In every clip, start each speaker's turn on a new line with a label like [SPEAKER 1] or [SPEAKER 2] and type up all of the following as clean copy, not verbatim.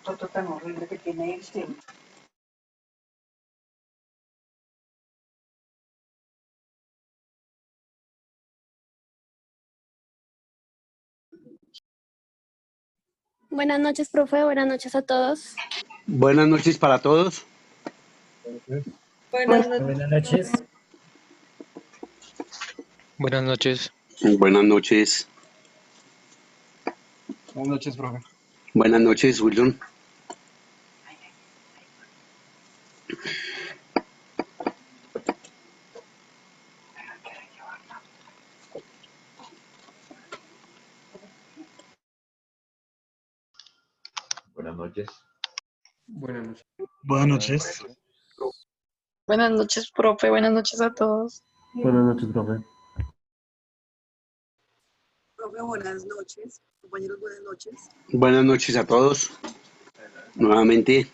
[SPEAKER 1] Foto tan horrible que tiene este.
[SPEAKER 2] Buenas noches, profe. Buenas noches a todos.
[SPEAKER 3] Buenas noches para todos.
[SPEAKER 4] Buenas noches.
[SPEAKER 5] Buenas noches.
[SPEAKER 3] Buenas noches.
[SPEAKER 6] Buenas noches, profe.
[SPEAKER 3] Buenas noches, Wilson.
[SPEAKER 7] Buenas noches.
[SPEAKER 6] Buenas noches.
[SPEAKER 8] Buenas noches.
[SPEAKER 4] Buenas noches, profe. Buenas noches a todos.
[SPEAKER 8] Buenas noches, profe.
[SPEAKER 1] Profe, buenas noches. Compañeros, buenas noches.
[SPEAKER 3] Buenas noches a todos. Nuevamente.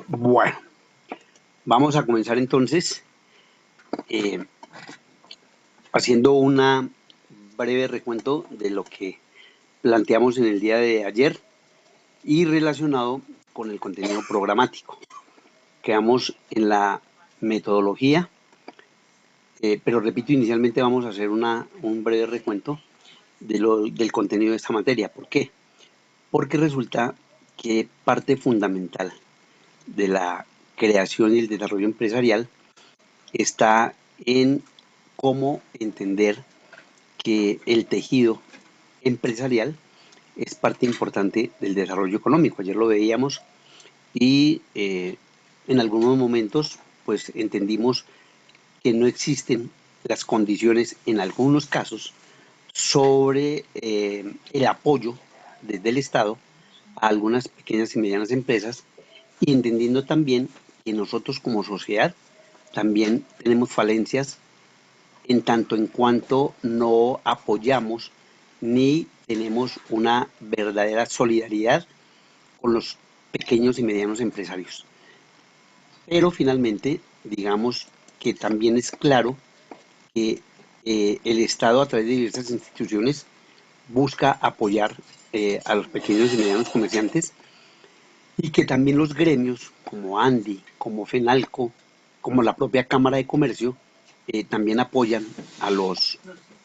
[SPEAKER 3] Bueno, vamos a comenzar entonces haciendo una breve recuento de lo que planteamos en el día de ayer y relacionado con el contenido programático. Quedamos en la metodología, pero repito, inicialmente vamos a hacer un breve recuento del contenido de esta materia. ¿Por qué? Porque resulta que parte fundamental de la creación y el desarrollo empresarial está en cómo entender que el tejido empresarial es parte importante del desarrollo económico. Ayer lo veíamos y en algunos momentos pues entendimos que no existen las condiciones en algunos casos sobre el apoyo desde el Estado a algunas pequeñas y medianas empresas, y entendiendo también que nosotros como sociedad también tenemos falencias en tanto en cuanto no apoyamos ni tenemos una verdadera solidaridad con los pequeños y medianos empresarios. Pero finalmente, digamos que también es claro que el Estado a través de diversas instituciones busca apoyar a los pequeños y medianos comerciantes, y que también los gremios como ANDI, como FENALCO, como la propia Cámara de Comercio, también apoyan a los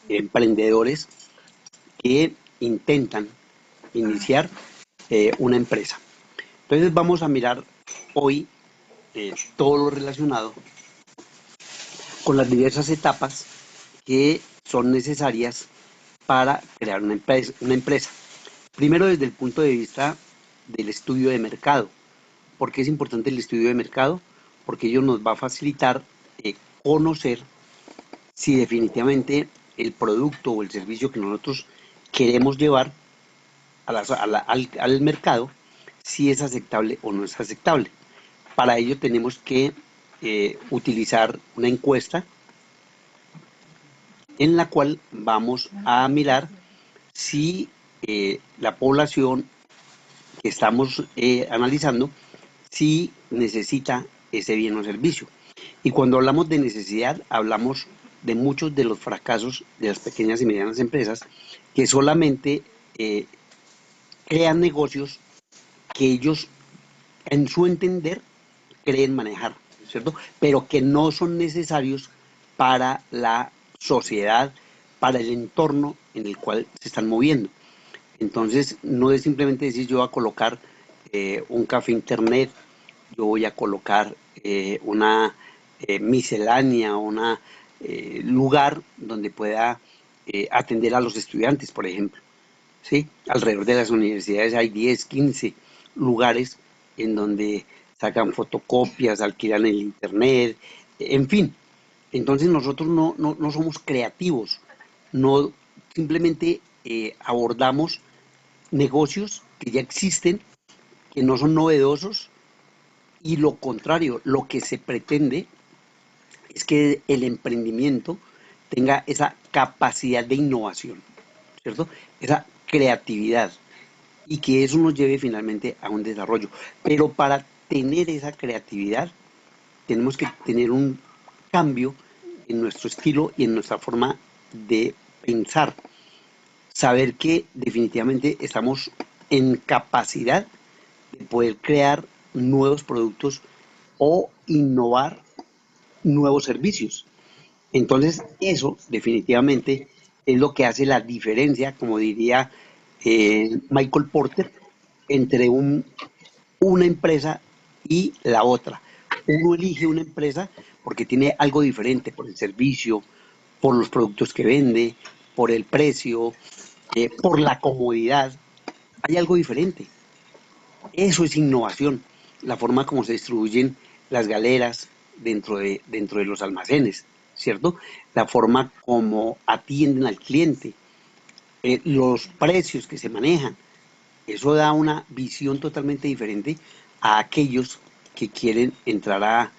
[SPEAKER 3] emprendedores que intentan iniciar una empresa. Entonces vamos a mirar hoy todo lo relacionado con las diversas etapas que son necesarias para crear una empresa. Primero, desde el punto de vista del estudio de mercado. ¿Por qué es importante el estudio de mercado? Porque ello nos va a facilitar conocer si definitivamente el producto o el servicio que nosotros queremos llevar al mercado, si es aceptable o no es aceptable. Para ello tenemos que utilizar una encuesta en la cual vamos a mirar si la población que estamos analizando, si necesita ese bien o servicio. Y cuando hablamos de necesidad, hablamos de muchos de los fracasos de las pequeñas y medianas empresas que solamente crean negocios que ellos, en su entender, creen manejar, ¿cierto? Pero que no son necesarios para la sociedad, para el entorno en el cual se están moviendo. Entonces, no es simplemente decir yo voy a colocar un café internet, yo voy a colocar una miscelánea, un lugar donde pueda atender a los estudiantes, por ejemplo. ¿Sí? Alrededor de las universidades hay 10, 15 lugares en donde sacan fotocopias, alquilan el internet, en fin. Entonces nosotros no somos creativos, no simplemente abordamos negocios que ya existen, que no son novedosos, y lo contrario, lo que se pretende es que el emprendimiento tenga esa capacidad de innovación, ¿cierto? Esa creatividad y que eso nos lleve finalmente a un desarrollo. Pero para tener esa creatividad tenemos que tener un cambio en nuestro estilo y en nuestra forma de pensar. Saber que definitivamente estamos en capacidad de poder crear nuevos productos o innovar nuevos servicios. Entonces, eso definitivamente es lo que hace la diferencia, como diría Michael Porter, entre una empresa y la otra. Uno elige una empresa porque tiene algo diferente por el servicio, por los productos que vende, por el precio, por la comodidad. Hay algo diferente. Eso es innovación, la forma como se distribuyen las galeras dentro de los almacenes, ¿cierto? La forma como atienden al cliente, los precios que se manejan. Eso da una visión totalmente diferente a aquellos que quieren entrar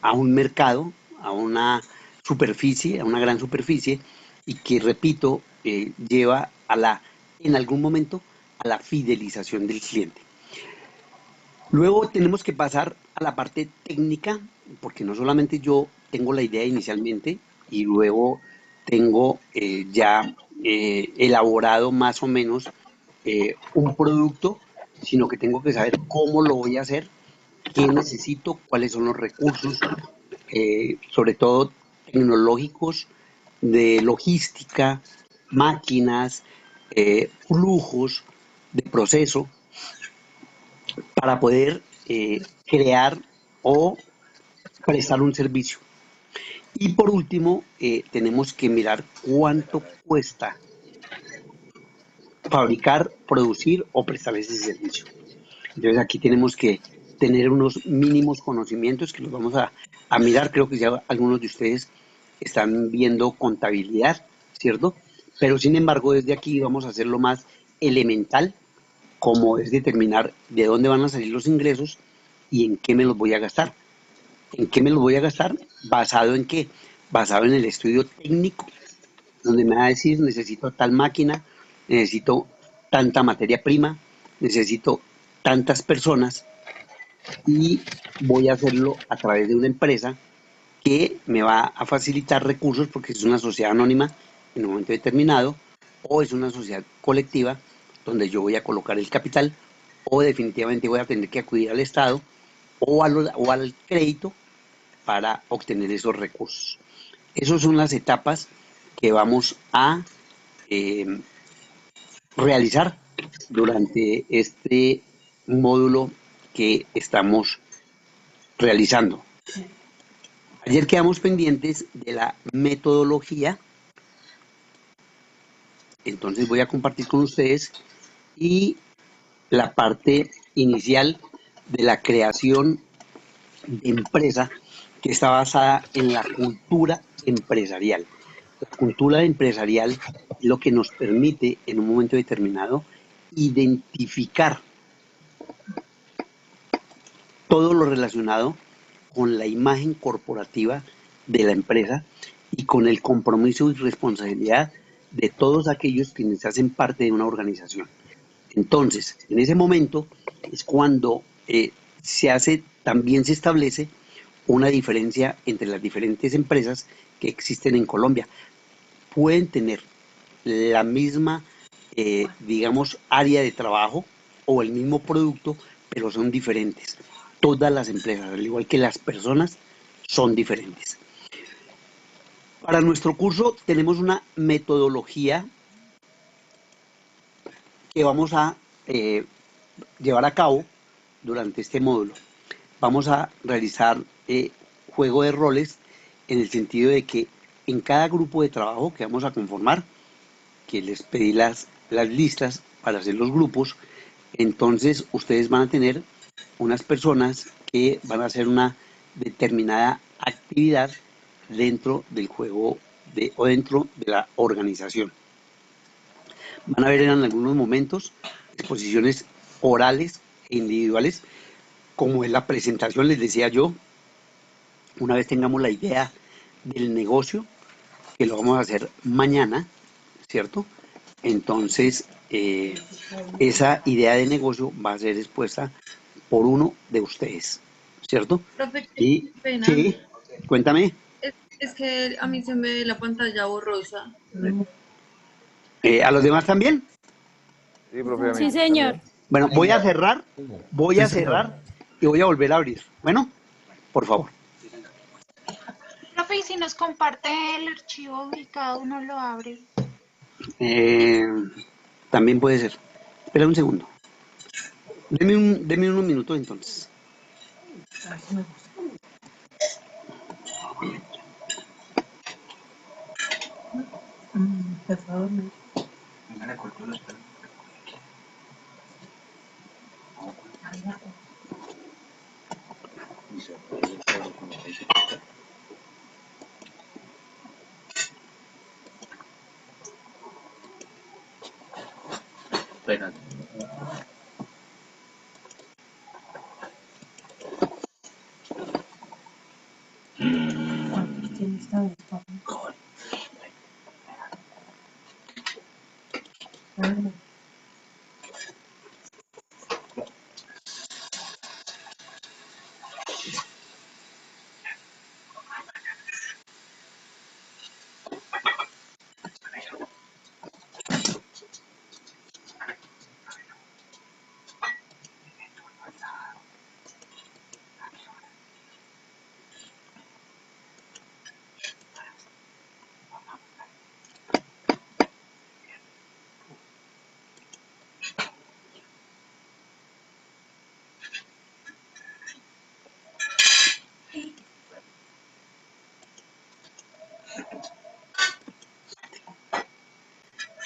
[SPEAKER 3] a un mercado, a una superficie, a una gran superficie, y que, repito, lleva en algún momento, a la fidelización del cliente. Luego tenemos que pasar a la parte técnica, porque no solamente yo tengo la idea inicialmente y luego tengo ya elaborado más o menos un producto, sino que tengo que saber cómo lo voy a hacer, qué necesito, cuáles son los recursos, sobre todo tecnológicos, de logística, máquinas, flujos de proceso, para poder crear o prestar un servicio. Y por último, tenemos que mirar cuánto cuesta fabricar, producir o prestar ese servicio. Entonces aquí tenemos que tener unos mínimos conocimientos que los vamos a mirar. Creo que ya algunos de ustedes están viendo contabilidad, ¿cierto? Pero sin embargo, desde aquí vamos a hacer lo más elemental, como es determinar de dónde van a salir los ingresos y en qué me los voy a gastar. ¿En qué me los voy a gastar? ¿Basado en qué? Basado en el estudio técnico, donde me va a decir necesito tal máquina, necesito tanta materia prima, necesito tantas personas, y voy a hacerlo a través de una empresa que me va a facilitar recursos porque es una sociedad anónima en un momento determinado, o es una sociedad colectiva donde yo voy a colocar el capital, o definitivamente voy a tener que acudir al Estado o al crédito para obtener esos recursos. Esas son las etapas que vamos a eh, realizar durante este módulo que estamos realizando. Ayer quedamos pendientes de la metodología, entonces voy a compartir con ustedes y la parte inicial de la creación de empresa, que está basada en la cultura empresarial. La cultura empresarial es lo que nos permite en un momento determinado identificar todo lo relacionado con la imagen corporativa de la empresa y con el compromiso y responsabilidad de todos aquellos quienes hacen parte de una organización. Entonces, en ese momento es cuando también se establece una diferencia entre las diferentes empresas que existen en Colombia. Pueden tener la misma, digamos, área de trabajo o el mismo producto, pero son diferentes. Todas las empresas, al igual que las personas, son diferentes. Para nuestro curso tenemos una metodología que vamos a llevar a cabo durante este módulo. Vamos a realizar juego de roles en el sentido de que en cada grupo de trabajo que vamos a conformar, que les pedí las listas para hacer los grupos, entonces ustedes van a tener unas personas que van a hacer una determinada actividad dentro del juego o dentro de la organización. Van a ver en algunos momentos exposiciones orales e individuales, como es la presentación, les decía yo, una vez tengamos la idea del negocio, que lo vamos a hacer mañana, ¿cierto? Entonces, esa idea de negocio va a ser expuesta por uno de ustedes, ¿cierto?
[SPEAKER 5] Profe,
[SPEAKER 3] Y
[SPEAKER 5] qué pena.
[SPEAKER 3] sí, cuéntame.
[SPEAKER 5] Es que a mí se me ve la pantalla borrosa.
[SPEAKER 3] ¿A los demás también?
[SPEAKER 7] Sí, profe, a
[SPEAKER 2] Sí,
[SPEAKER 7] mí
[SPEAKER 2] señor.
[SPEAKER 7] también.
[SPEAKER 3] Bueno, voy a cerrar
[SPEAKER 8] Sí, señor.
[SPEAKER 3] y voy a volver a abrir. Bueno, por favor.
[SPEAKER 9] Profe, y si nos comparte el archivo y cada uno lo abre.
[SPEAKER 3] Eh, también puede ser. Espera un segundo. Deme unos minutos entonces.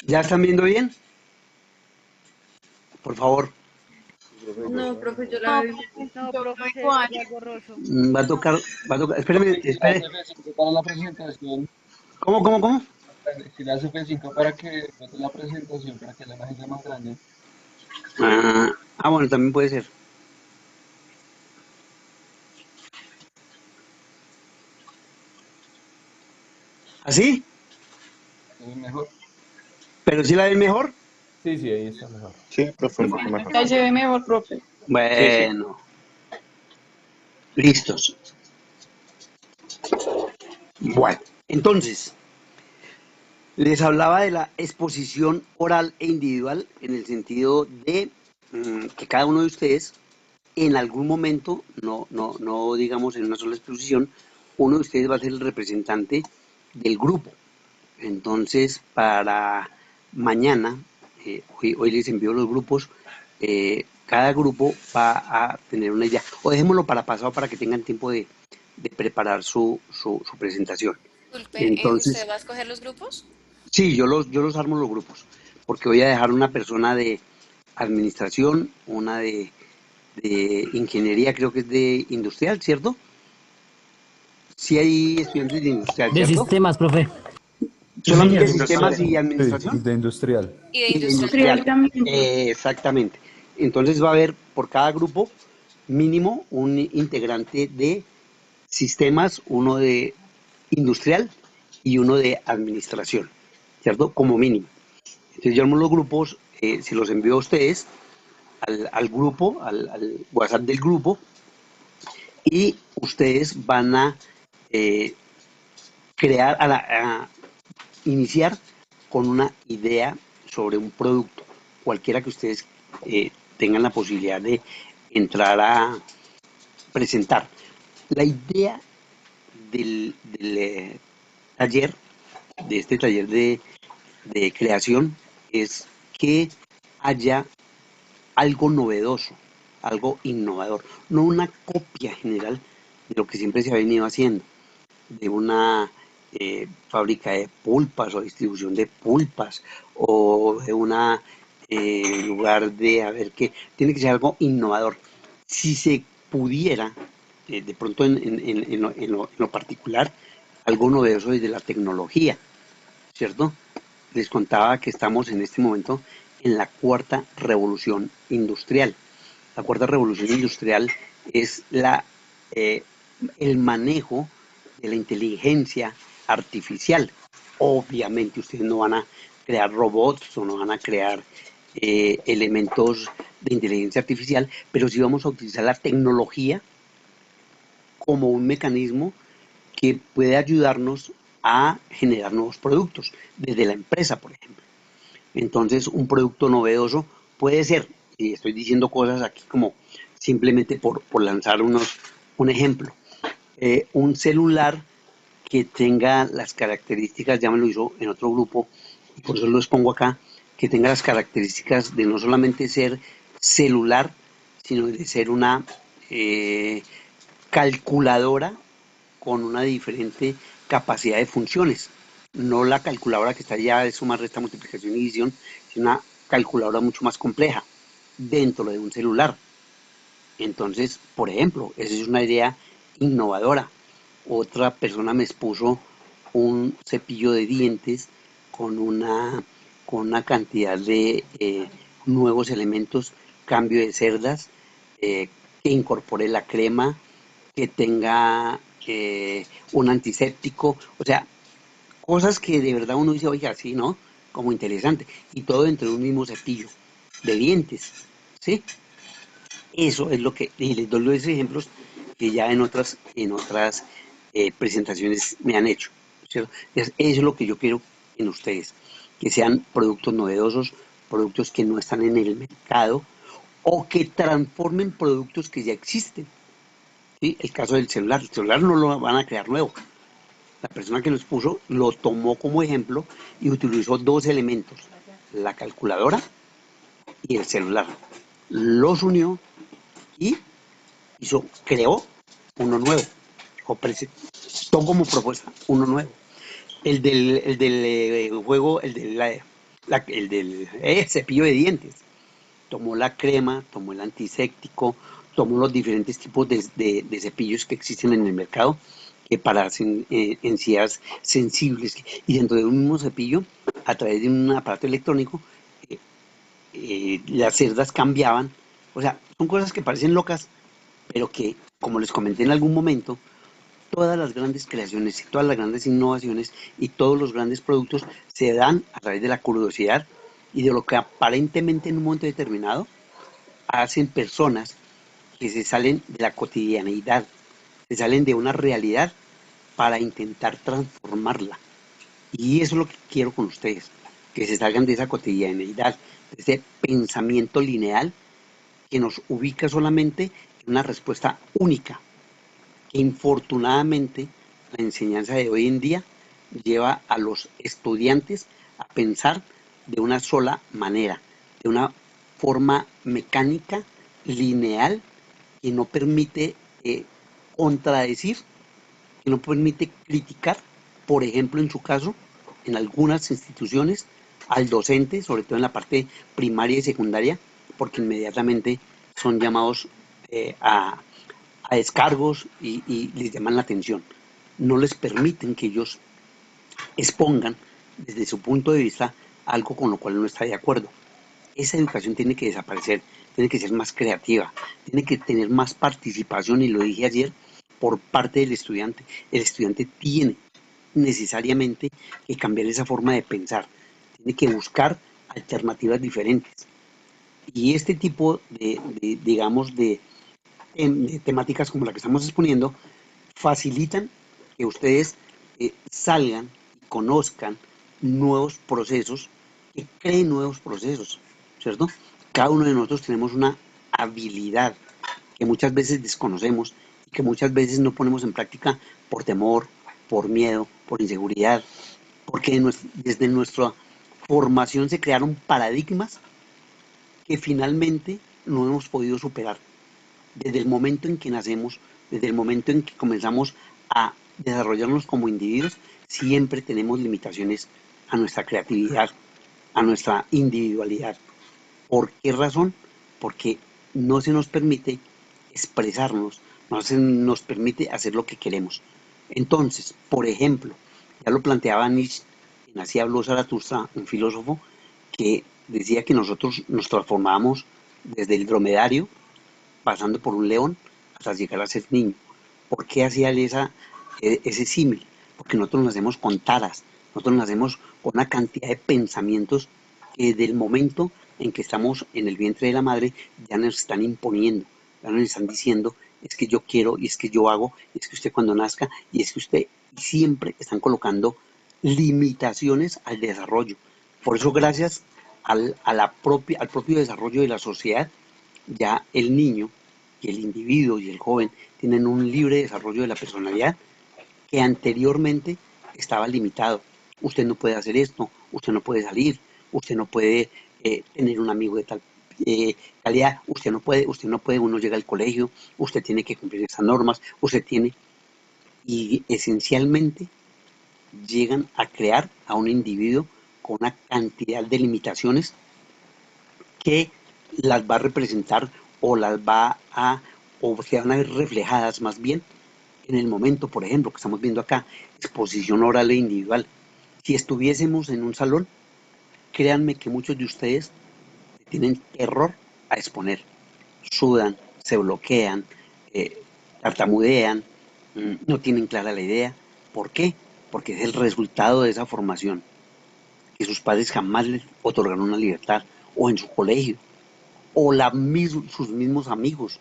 [SPEAKER 3] ¿Ya están viendo bien? Por favor.
[SPEAKER 5] No, profe, yo la veo.
[SPEAKER 9] No, profe, igual.
[SPEAKER 3] Va a tocar, espéreme, espere.
[SPEAKER 6] Para la presentación,
[SPEAKER 3] ¿Cómo?
[SPEAKER 6] si le hace F5 para que bote la presentación, para que la imagen sea más grande.
[SPEAKER 3] Bueno, también puede ser. ¿Así?
[SPEAKER 6] Se ve mejor.
[SPEAKER 3] ¿Pero si la ven mejor?
[SPEAKER 8] Sí, sí, ahí está mejor.
[SPEAKER 4] Sí, profe,
[SPEAKER 7] mucho mejor.
[SPEAKER 4] ahí se ve mejor, profe.
[SPEAKER 3] Bueno, listos. Bueno, entonces, les hablaba de la exposición oral e individual en el sentido de que cada uno de ustedes en algún momento, no digamos en una sola exposición, uno de ustedes va a ser el representante del grupo. Entonces, para mañana, hoy les envío los grupos, cada grupo va a tener una idea. O dejémoslo para pasado para que tengan tiempo de preparar su presentación.
[SPEAKER 10] Disculpe,
[SPEAKER 3] Entonces,
[SPEAKER 10] ¿usted va a escoger los grupos?
[SPEAKER 3] sí, yo los armo los grupos, porque voy a dejar una persona de administración, una de ingeniería, creo que es de industrial, ¿cierto? Sí hay estudiantes de industrial,
[SPEAKER 11] De
[SPEAKER 3] ¿cierto?
[SPEAKER 11] sistemas, profe.
[SPEAKER 3] ¿Solamente
[SPEAKER 8] señor.
[SPEAKER 3] sistemas y
[SPEAKER 8] Sí,
[SPEAKER 3] administración?
[SPEAKER 8] de industrial.
[SPEAKER 10] Y de
[SPEAKER 3] Y de
[SPEAKER 10] industrial.
[SPEAKER 3] industrial.
[SPEAKER 4] también.
[SPEAKER 3] Exactamente. Entonces va a haber por cada grupo mínimo un integrante de sistemas, uno de industrial y uno de administración, ¿cierto? Como mínimo. Entonces yo armo los grupos, se los envío a ustedes al grupo, al WhatsApp del grupo, y ustedes van a crear, a iniciar con una idea sobre un producto, cualquiera que ustedes tengan la posibilidad de entrar a presentar. La idea del taller, de este taller de creación, es que haya algo novedoso, algo innovador, no una copia general de lo que siempre se ha venido haciendo, de una fábrica de pulpas o distribución de pulpas o de una lugar de, a ver qué, tiene que ser algo innovador. Si se pudiera, de pronto en lo particular, algo novedoso desde la tecnología, ¿cierto? Les contaba que estamos en este momento en la cuarta revolución industrial. La cuarta revolución industrial es el manejo de la inteligencia artificial. Obviamente ustedes no van a crear robots o no van a crear elementos de inteligencia artificial, pero sí vamos a utilizar la tecnología como un mecanismo que puede ayudarnos a generar nuevos productos, desde la empresa, por ejemplo. Entonces, un producto novedoso puede ser, y estoy diciendo cosas aquí como simplemente por lanzar un ejemplo, un celular que tenga las características, ya me lo hizo en otro grupo, y por eso lo expongo acá, que tenga las características de no solamente ser celular, sino de ser una calculadora con una diferente capacidad de funciones. No la calculadora que está ya de suma, resta, multiplicación y división, sino una calculadora mucho más compleja dentro de un celular. Entonces, por ejemplo, esa es una idea innovadora. Otra persona me expuso un cepillo de dientes con una cantidad de nuevos elementos, cambio de cerdas, que incorpore la crema, que tenga un antiséptico, o sea, cosas que de verdad uno dice, oiga, sí, ¿no? Como interesante. Y todo dentro de un mismo cepillo de dientes, ¿sí? Eso es lo que, y les doy los ejemplos que ya en otras presentaciones me han hecho, ¿cierto? Entonces, eso es lo que yo quiero en ustedes, que sean productos novedosos, productos que no están en el mercado o que transformen productos que ya existen. ¿Sí? El caso del celular, el celular no lo van a crear nuevo. La persona que lo expuso lo tomó como ejemplo y utilizó dos elementos, la calculadora y el celular. Los unió y creó uno nuevo. O presentó como propuesta uno nuevo. El del juego, el del cepillo de dientes. Tomó la crema, tomó el antiséptico, tomó los diferentes tipos de cepillos que existen en el mercado que para encías sensibles y dentro de un mismo cepillo, a través de un aparato electrónico, las cerdas cambiaban. O sea, son cosas que parecen locas, pero que, como les comenté en algún momento, todas las grandes creaciones y todas las grandes innovaciones y todos los grandes productos se dan a través de la curiosidad y de lo que aparentemente en un momento determinado hacen personas que se salen de la cotidianeidad, se salen de una realidad para intentar transformarla. Y eso es lo que quiero con ustedes, que se salgan de esa cotidianeidad, de ese pensamiento lineal que nos ubica solamente en una respuesta única, que infortunadamente la enseñanza de hoy en día lleva a los estudiantes a pensar de una sola manera, de una forma mecánica, lineal, que no permite contradecir, que no permite criticar, por ejemplo, en su caso, en algunas instituciones, al docente, sobre todo en la parte primaria y secundaria, porque inmediatamente son llamados a descargos y les llaman la atención. No les permiten que ellos expongan desde su punto de vista algo con lo cual no está de acuerdo. Esa educación tiene que desaparecer, tiene que ser más creativa, tiene que tener más participación, y lo dije ayer, por parte del estudiante. El estudiante tiene necesariamente que cambiar esa forma de pensar, tiene que buscar alternativas diferentes. Y este tipo digamos, de temáticas como la que estamos exponiendo facilitan que ustedes salgan y conozcan nuevos procesos, que creen nuevos procesos, ¿cierto? Cada uno de nosotros tenemos una habilidad que muchas veces desconocemos y que muchas veces no ponemos en práctica por temor, por miedo, por inseguridad, porque desde nuestra formación se crearon paradigmas que finalmente no hemos podido superar. Desde el momento en que nacemos, desde el momento en que comenzamos a desarrollarnos como individuos, siempre tenemos limitaciones a nuestra creatividad, a nuestra individualidad. ¿Por qué razón? Porque no se nos permite expresarnos, no se nos permite hacer lo que queremos. Entonces, por ejemplo, ya lo planteaba Nietzsche, en Así habló Zaratustra, un filósofo, que decía que nosotros nos transformábamos desde el dromedario, pasando por un león, hasta llegar a ser niño. ¿Por qué hacía él ese símil? Porque nosotros nacemos con taras, nosotros nacemos con una cantidad de pensamientos que desde el momento en que estamos en el vientre de la madre ya nos están imponiendo, ya nos están diciendo, es que yo quiero, y es que yo hago, y es que usted cuando nazca, y es que usted, y siempre están colocando limitaciones al desarrollo. Por eso, gracias al propio desarrollo de la sociedad, ya el niño y el individuo y el joven tienen un libre desarrollo de la personalidad que anteriormente estaba limitado. Usted no puede hacer esto, usted no puede salir, usted no puede tener un amigo de tal calidad, usted no puede, uno llega al colegio, usted tiene que cumplir esas normas, usted tiene, y esencialmente llegan a crear a un individuo con una cantidad de limitaciones que las va a representar o las va a, o se van a ver reflejadas más bien en el momento, por ejemplo, que estamos viendo acá, exposición oral e individual. Si estuviésemos en un salón, créanme que muchos de ustedes tienen terror a exponer, sudan, se bloquean, tartamudean, no tienen clara la idea. ¿Por qué? Porque es el resultado de esa formación, que sus padres jamás les otorgaron una libertad, o en su colegio, o sus mismos amigos.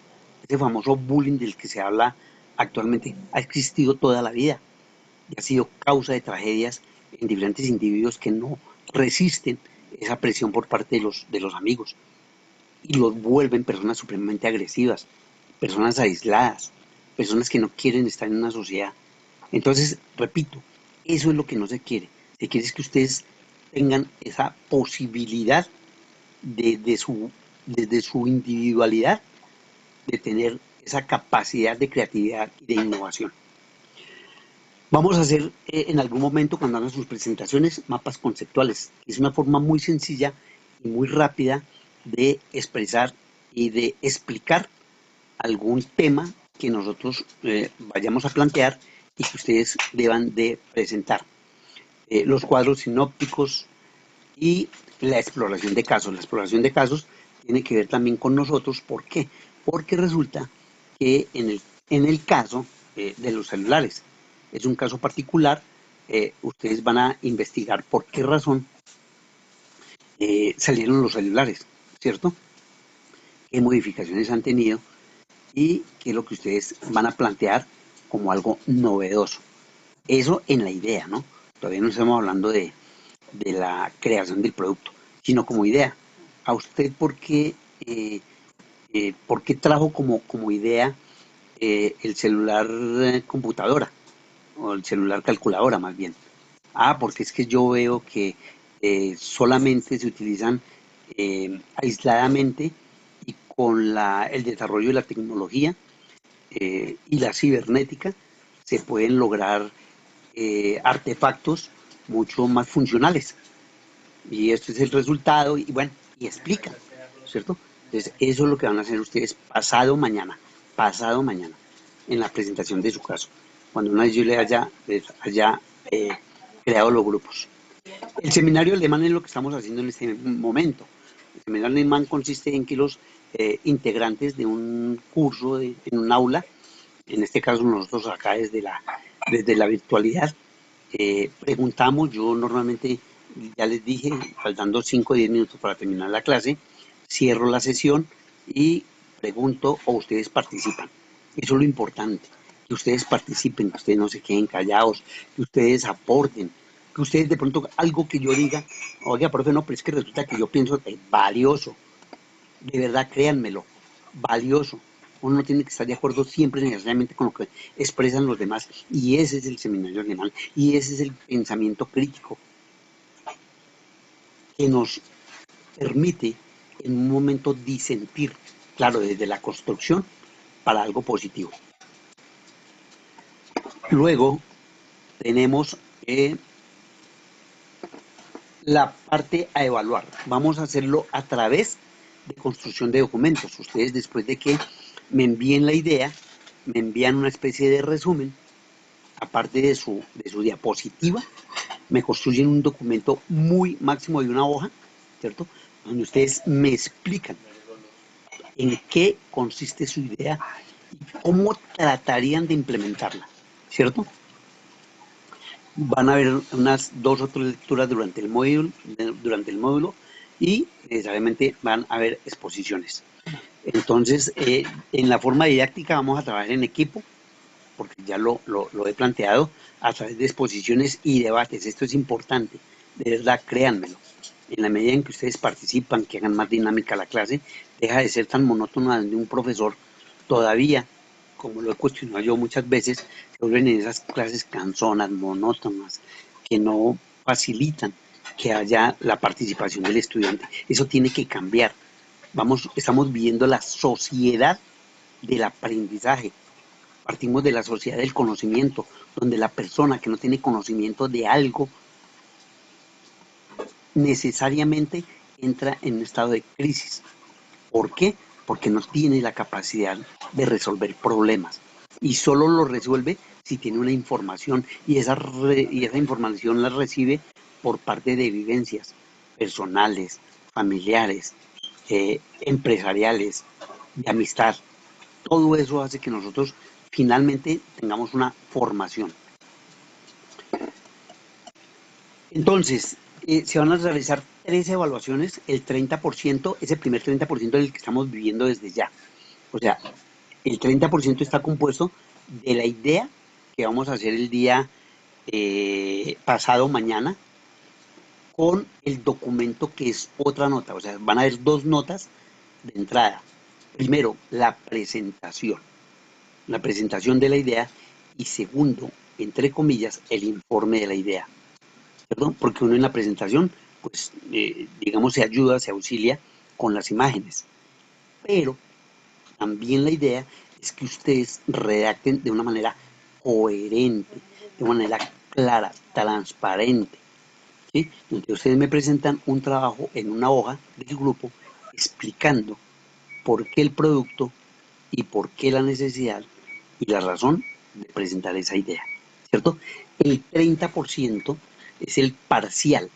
[SPEAKER 3] Ese famoso bullying del que se habla actualmente ha existido toda la vida y ha sido causa de tragedias en diferentes individuos que no resisten esa presión por parte de los amigos y los vuelven personas supremamente agresivas, personas aisladas, personas que no quieren estar en una sociedad. Entonces, repito, eso es lo que no se quiere. Se quiere es que ustedes tengan esa posibilidad desde su individualidad de tener esa capacidad de creatividad y de innovación. Vamos a hacer en algún momento, cuando hagan sus presentaciones, mapas conceptuales. Es una forma muy sencilla y muy rápida de expresar y de explicar algún tema que nosotros vayamos a plantear y que ustedes deban de presentar. Los cuadros sinópticos y la exploración de casos. La exploración de casos tiene que ver también con nosotros. ¿Por qué? Porque resulta que en el caso de los celulares, es un caso particular, ustedes van a investigar por qué razón salieron los celulares, ¿cierto? ¿Qué modificaciones han tenido? Y qué es lo que ustedes van a plantear como algo novedoso. Eso en la idea, ¿no? Todavía no estamos hablando de la creación del producto, sino como idea. ¿A usted por qué trajo como idea el celular computadora o el celular calculadora más bien? Porque es que yo veo que solamente se utilizan aisladamente y con el desarrollo de la tecnología y la cibernética se pueden lograr artefactos mucho más funcionales. Y esto es el resultado, y bueno, y explican, ¿cierto? Entonces, eso es lo que van a hacer ustedes pasado mañana, en la presentación de su caso, cuando una vez yo le haya creado los grupos. El seminario alemán es lo que estamos haciendo en este momento. El seminario alemán consiste en que los integrantes de un curso en un aula, en este caso nosotros acá desde la virtualidad, preguntamos. Yo normalmente, ya les dije, faltando 5 o 10 minutos para terminar la clase, cierro la sesión y pregunto o ustedes participan. Eso es lo importante, que ustedes participen, que ustedes no se queden callados, que ustedes aporten, que ustedes de pronto algo que yo diga, oiga, profe, no, pero es que resulta que yo pienso que es valioso, de verdad, créanmelo, valioso. Uno no tiene que estar de acuerdo siempre necesariamente con lo que expresan los demás, y ese es el seminario alemán, y ese es el pensamiento crítico que nos permite en un momento disentir, claro, desde la construcción para algo positivo. Luego tenemos la parte a evaluar. Vamos a hacerlo a través de construcción de documentos. Ustedes, después de que me envíen la idea, me envían una especie de resumen, aparte de su diapositiva, me construyen un documento muy máximo de una hoja, ¿cierto? Donde ustedes me explican en qué consiste su idea y cómo tratarían de implementarla, ¿cierto? Van a haber unas 2 o 3 lecturas durante el módulo y necesariamente van a haber exposiciones. Entonces, en la forma didáctica vamos a trabajar en equipo, porque ya lo he planteado, a través de exposiciones y debates. Esto es importante, de verdad, créanmelo. En la medida en que ustedes participan, que hagan más dinámica la clase, deja de ser tan monótona de un profesor. Todavía, como lo he cuestionado yo muchas veces, se vuelven en esas clases cansonas, monótonas, que no facilitan que haya la participación del estudiante. Eso tiene que cambiar. Estamos viviendo la sociedad del aprendizaje. Partimos de la sociedad del conocimiento, donde la persona que no tiene conocimiento de algo necesariamente entra en un estado de crisis. ¿Por qué? Porque no tiene la capacidad de resolver problemas y solo lo resuelve si tiene una información y esa información la recibe por parte de vivencias personales, familiares, empresariales, de amistad. Todo eso hace que nosotros finalmente tengamos una formación. Entonces, se van a realizar 3 evaluaciones, el 30%, ese primer 30% del que estamos viviendo desde ya. O sea, el 30% está compuesto de la idea que vamos a hacer el día pasado mañana, con el documento que es otra nota. O sea, van a haber 2 notas de entrada. Primero, la presentación de la idea, y segundo, entre comillas, el informe de la idea. ¿Cierto? Porque uno en la presentación, pues, digamos, se ayuda, se auxilia con las imágenes. Pero también la idea es que ustedes redacten de una manera coherente, de una manera clara, transparente, ¿sí? Donde ustedes me presentan un trabajo en una hoja del grupo explicando por qué el producto y por qué la necesidad y la razón de presentar esa idea, ¿cierto? El 30% es el parcial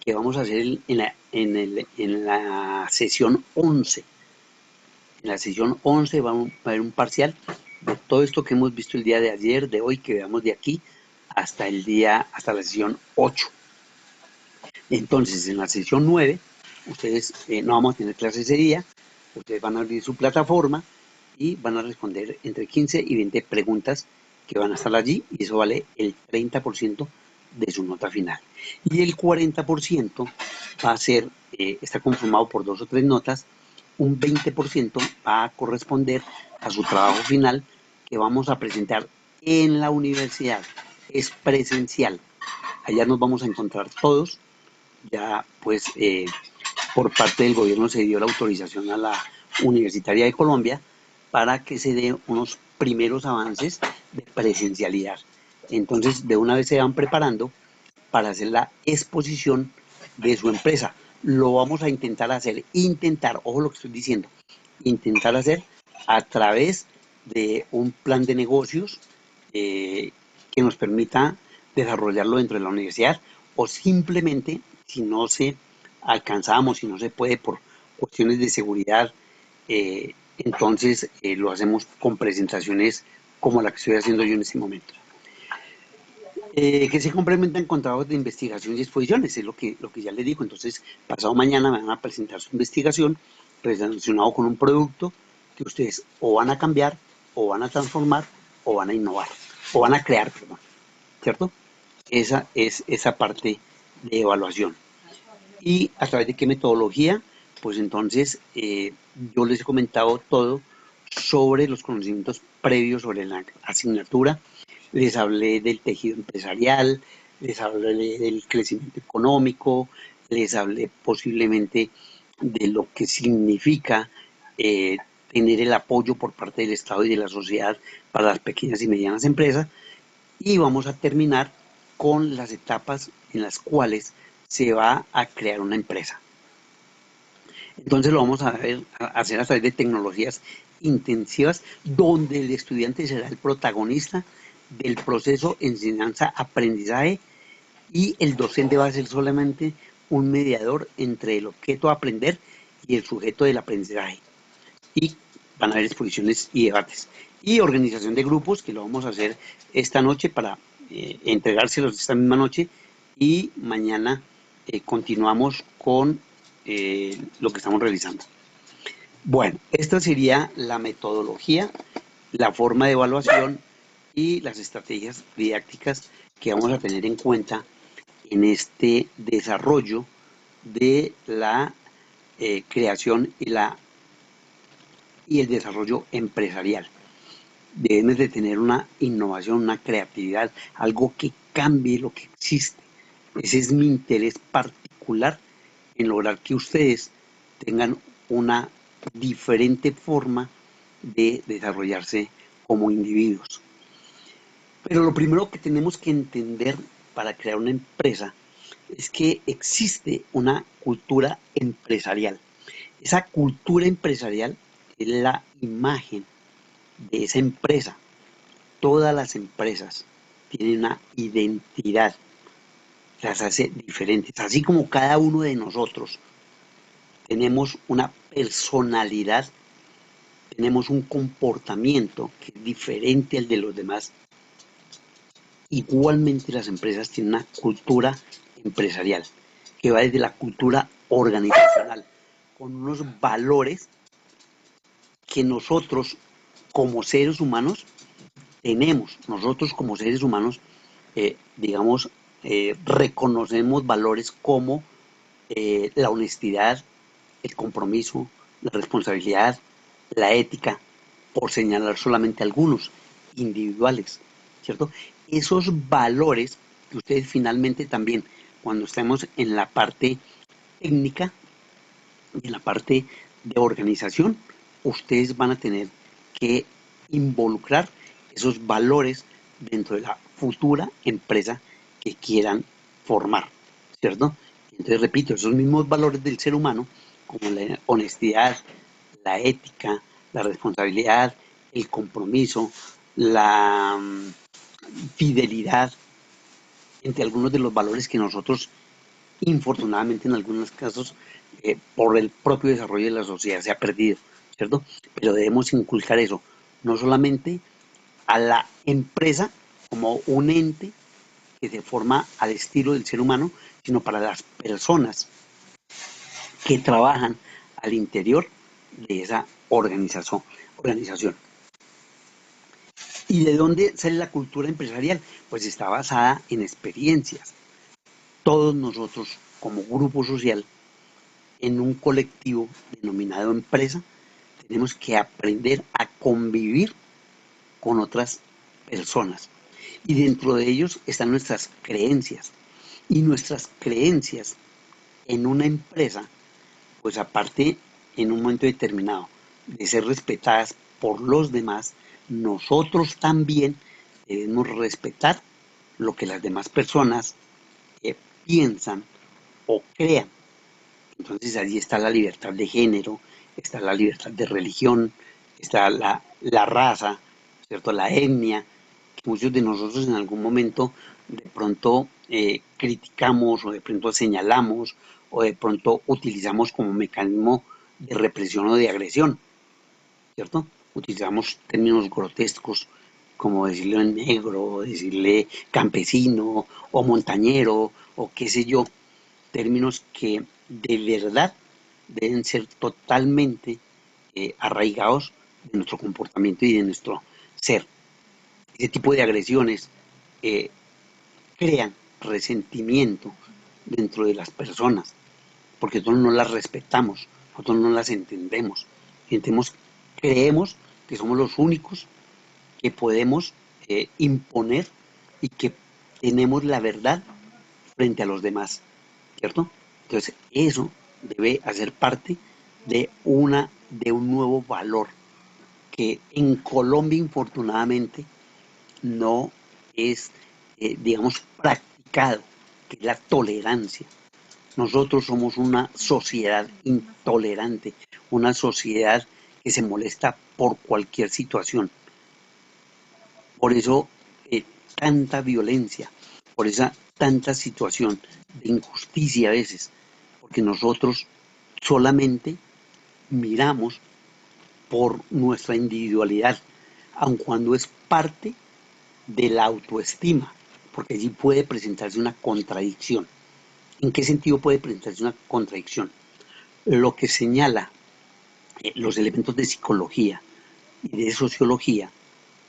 [SPEAKER 3] que vamos a hacer en la sesión 11. En la sesión 11 va a haber un parcial de todo esto que hemos visto el día de ayer, de hoy, que veamos de aquí hasta la sesión 8. Entonces, en la sesión 9, ustedes no vamos a tener clase ese día, ustedes van a abrir su plataforma y van a responder entre 15 y 20 preguntas que van a estar allí, y eso vale el 30% de su nota final. Y el 40% va a ser, está conformado por 2 o 3 notas, un 20% va a corresponder a su trabajo final que vamos a presentar en la universidad. Es presencial. Allá nos vamos a encontrar todos. Ya pues por parte del gobierno se dio la autorización a la Universitaria de Colombia para que se den unos primeros avances de presencialidad. Entonces, de una vez se van preparando para hacer la exposición de su empresa. Lo vamos a intentar hacer, ojo lo que estoy diciendo, intentar hacer a través de un plan de negocios que nos permita desarrollarlo dentro de la universidad, o simplemente, si no se alcanzamos, si no se puede por cuestiones de seguridad, entonces lo hacemos con presentaciones como la que estoy haciendo yo en este momento. Que se complementan con trabajos de investigación y exposiciones, es lo que ya les digo. Entonces, pasado mañana van a presentar su investigación relacionado con un producto que ustedes o van a cambiar, o van a transformar, o van a innovar, o van a crear, perdón, ¿cierto? Esa es esa parte de evaluación. ¿Y a través de qué metodología? Pues entonces, yo les he comentado todo sobre los conocimientos previos sobre la asignatura. Les hablé del tejido empresarial, les hablé del crecimiento económico, les hablé posiblemente de lo que significa tener el apoyo por parte del Estado y de la sociedad para las pequeñas y medianas empresas, y vamos a terminar con las etapas en las cuales se va a crear una empresa. Entonces lo vamos a hacer a través de tecnologías intensivas donde el estudiante será el protagonista del proceso enseñanza-aprendizaje y el docente va a ser solamente un mediador entre el objeto a aprender y el sujeto del aprendizaje. Y van a haber exposiciones y debates. Y organización de grupos, que lo vamos a hacer esta noche para entregárselos esta misma noche. Y mañana continuamos con lo que estamos realizando. Bueno, esta sería la metodología, la forma de evaluación y las estrategias didácticas que vamos a tener en cuenta en este desarrollo de la creación y el desarrollo empresarial. Debemos de tener una innovación, una creatividad, algo que cambie lo que existe. Ese es mi interés particular en lograr que ustedes tengan una diferente forma de desarrollarse como individuos. Pero lo primero que tenemos que entender para crear una empresa es que existe una cultura empresarial. Esa cultura empresarial es la imagen de esa empresa. Todas las empresas tienen una identidad, las hace diferentes, así como cada uno de nosotros tenemos una personalidad, tenemos un comportamiento que es diferente al de los demás. Igualmente las empresas tienen una cultura empresarial que va desde la cultura organizacional, con unos valores que nosotros como seres humanos tenemos. Nosotros como seres humanos, reconocemos valores como la honestidad, el compromiso, la responsabilidad, la ética, por señalar solamente algunos individuales, ¿cierto? Esos valores que ustedes finalmente también, cuando estemos en la parte técnica, en la parte de organización, ustedes van a tener que involucrar esos valores dentro de la futura empresa que quieran formar, ¿cierto? Entonces, repito, esos mismos valores del ser humano, como la honestidad, la ética, la responsabilidad, el compromiso, la fidelidad, entre algunos de los valores que nosotros, infortunadamente en algunos casos, por el propio desarrollo de la sociedad se ha perdido, ¿cierto? Pero debemos inculcar eso, no solamente a la empresa como un ente que se forma al estilo del ser humano, sino para las personas que trabajan al interior de esa organización. ¿Y de dónde sale la cultura empresarial? Pues está basada en experiencias. Todos nosotros, como grupo social, en un colectivo denominado empresa, tenemos que aprender a convivir con otras personas. Y dentro de ellos están nuestras creencias. Y nuestras creencias en una empresa, pues aparte, en un momento determinado, de ser respetadas por los demás, nosotros también debemos respetar lo que las demás personas piensan o crean. Entonces allí está la libertad de género, está la libertad de religión, está la raza, ¿cierto? La etnia, que muchos de nosotros en algún momento de pronto criticamos o de pronto señalamos o de pronto utilizamos como mecanismo de represión o de agresión, ¿cierto? Utilizamos términos grotescos como decirle negro, decirle campesino o montañero o qué sé yo, términos que de verdad deben ser totalmente arraigados de nuestro comportamiento y de nuestro ser. Ese tipo de agresiones crean resentimiento dentro de las personas, porque nosotros no las respetamos, nosotros no las entendemos. Creemos que somos los únicos que podemos imponer y que tenemos la verdad frente a los demás, ¿cierto? Entonces eso debe hacer parte de un nuevo valor que en Colombia infortunadamente no es, digamos, practicado, que es la tolerancia. Nosotros somos una sociedad intolerante, una sociedad que se molesta por cualquier situación. Por eso tanta violencia, por esa tanta situación de injusticia a veces, porque nosotros solamente miramos por nuestra individualidad, aun cuando es parte de la autoestima, porque allí puede presentarse una contradicción. ¿En qué sentido puede presentarse una contradicción? Lo que señala los elementos de psicología y de sociología,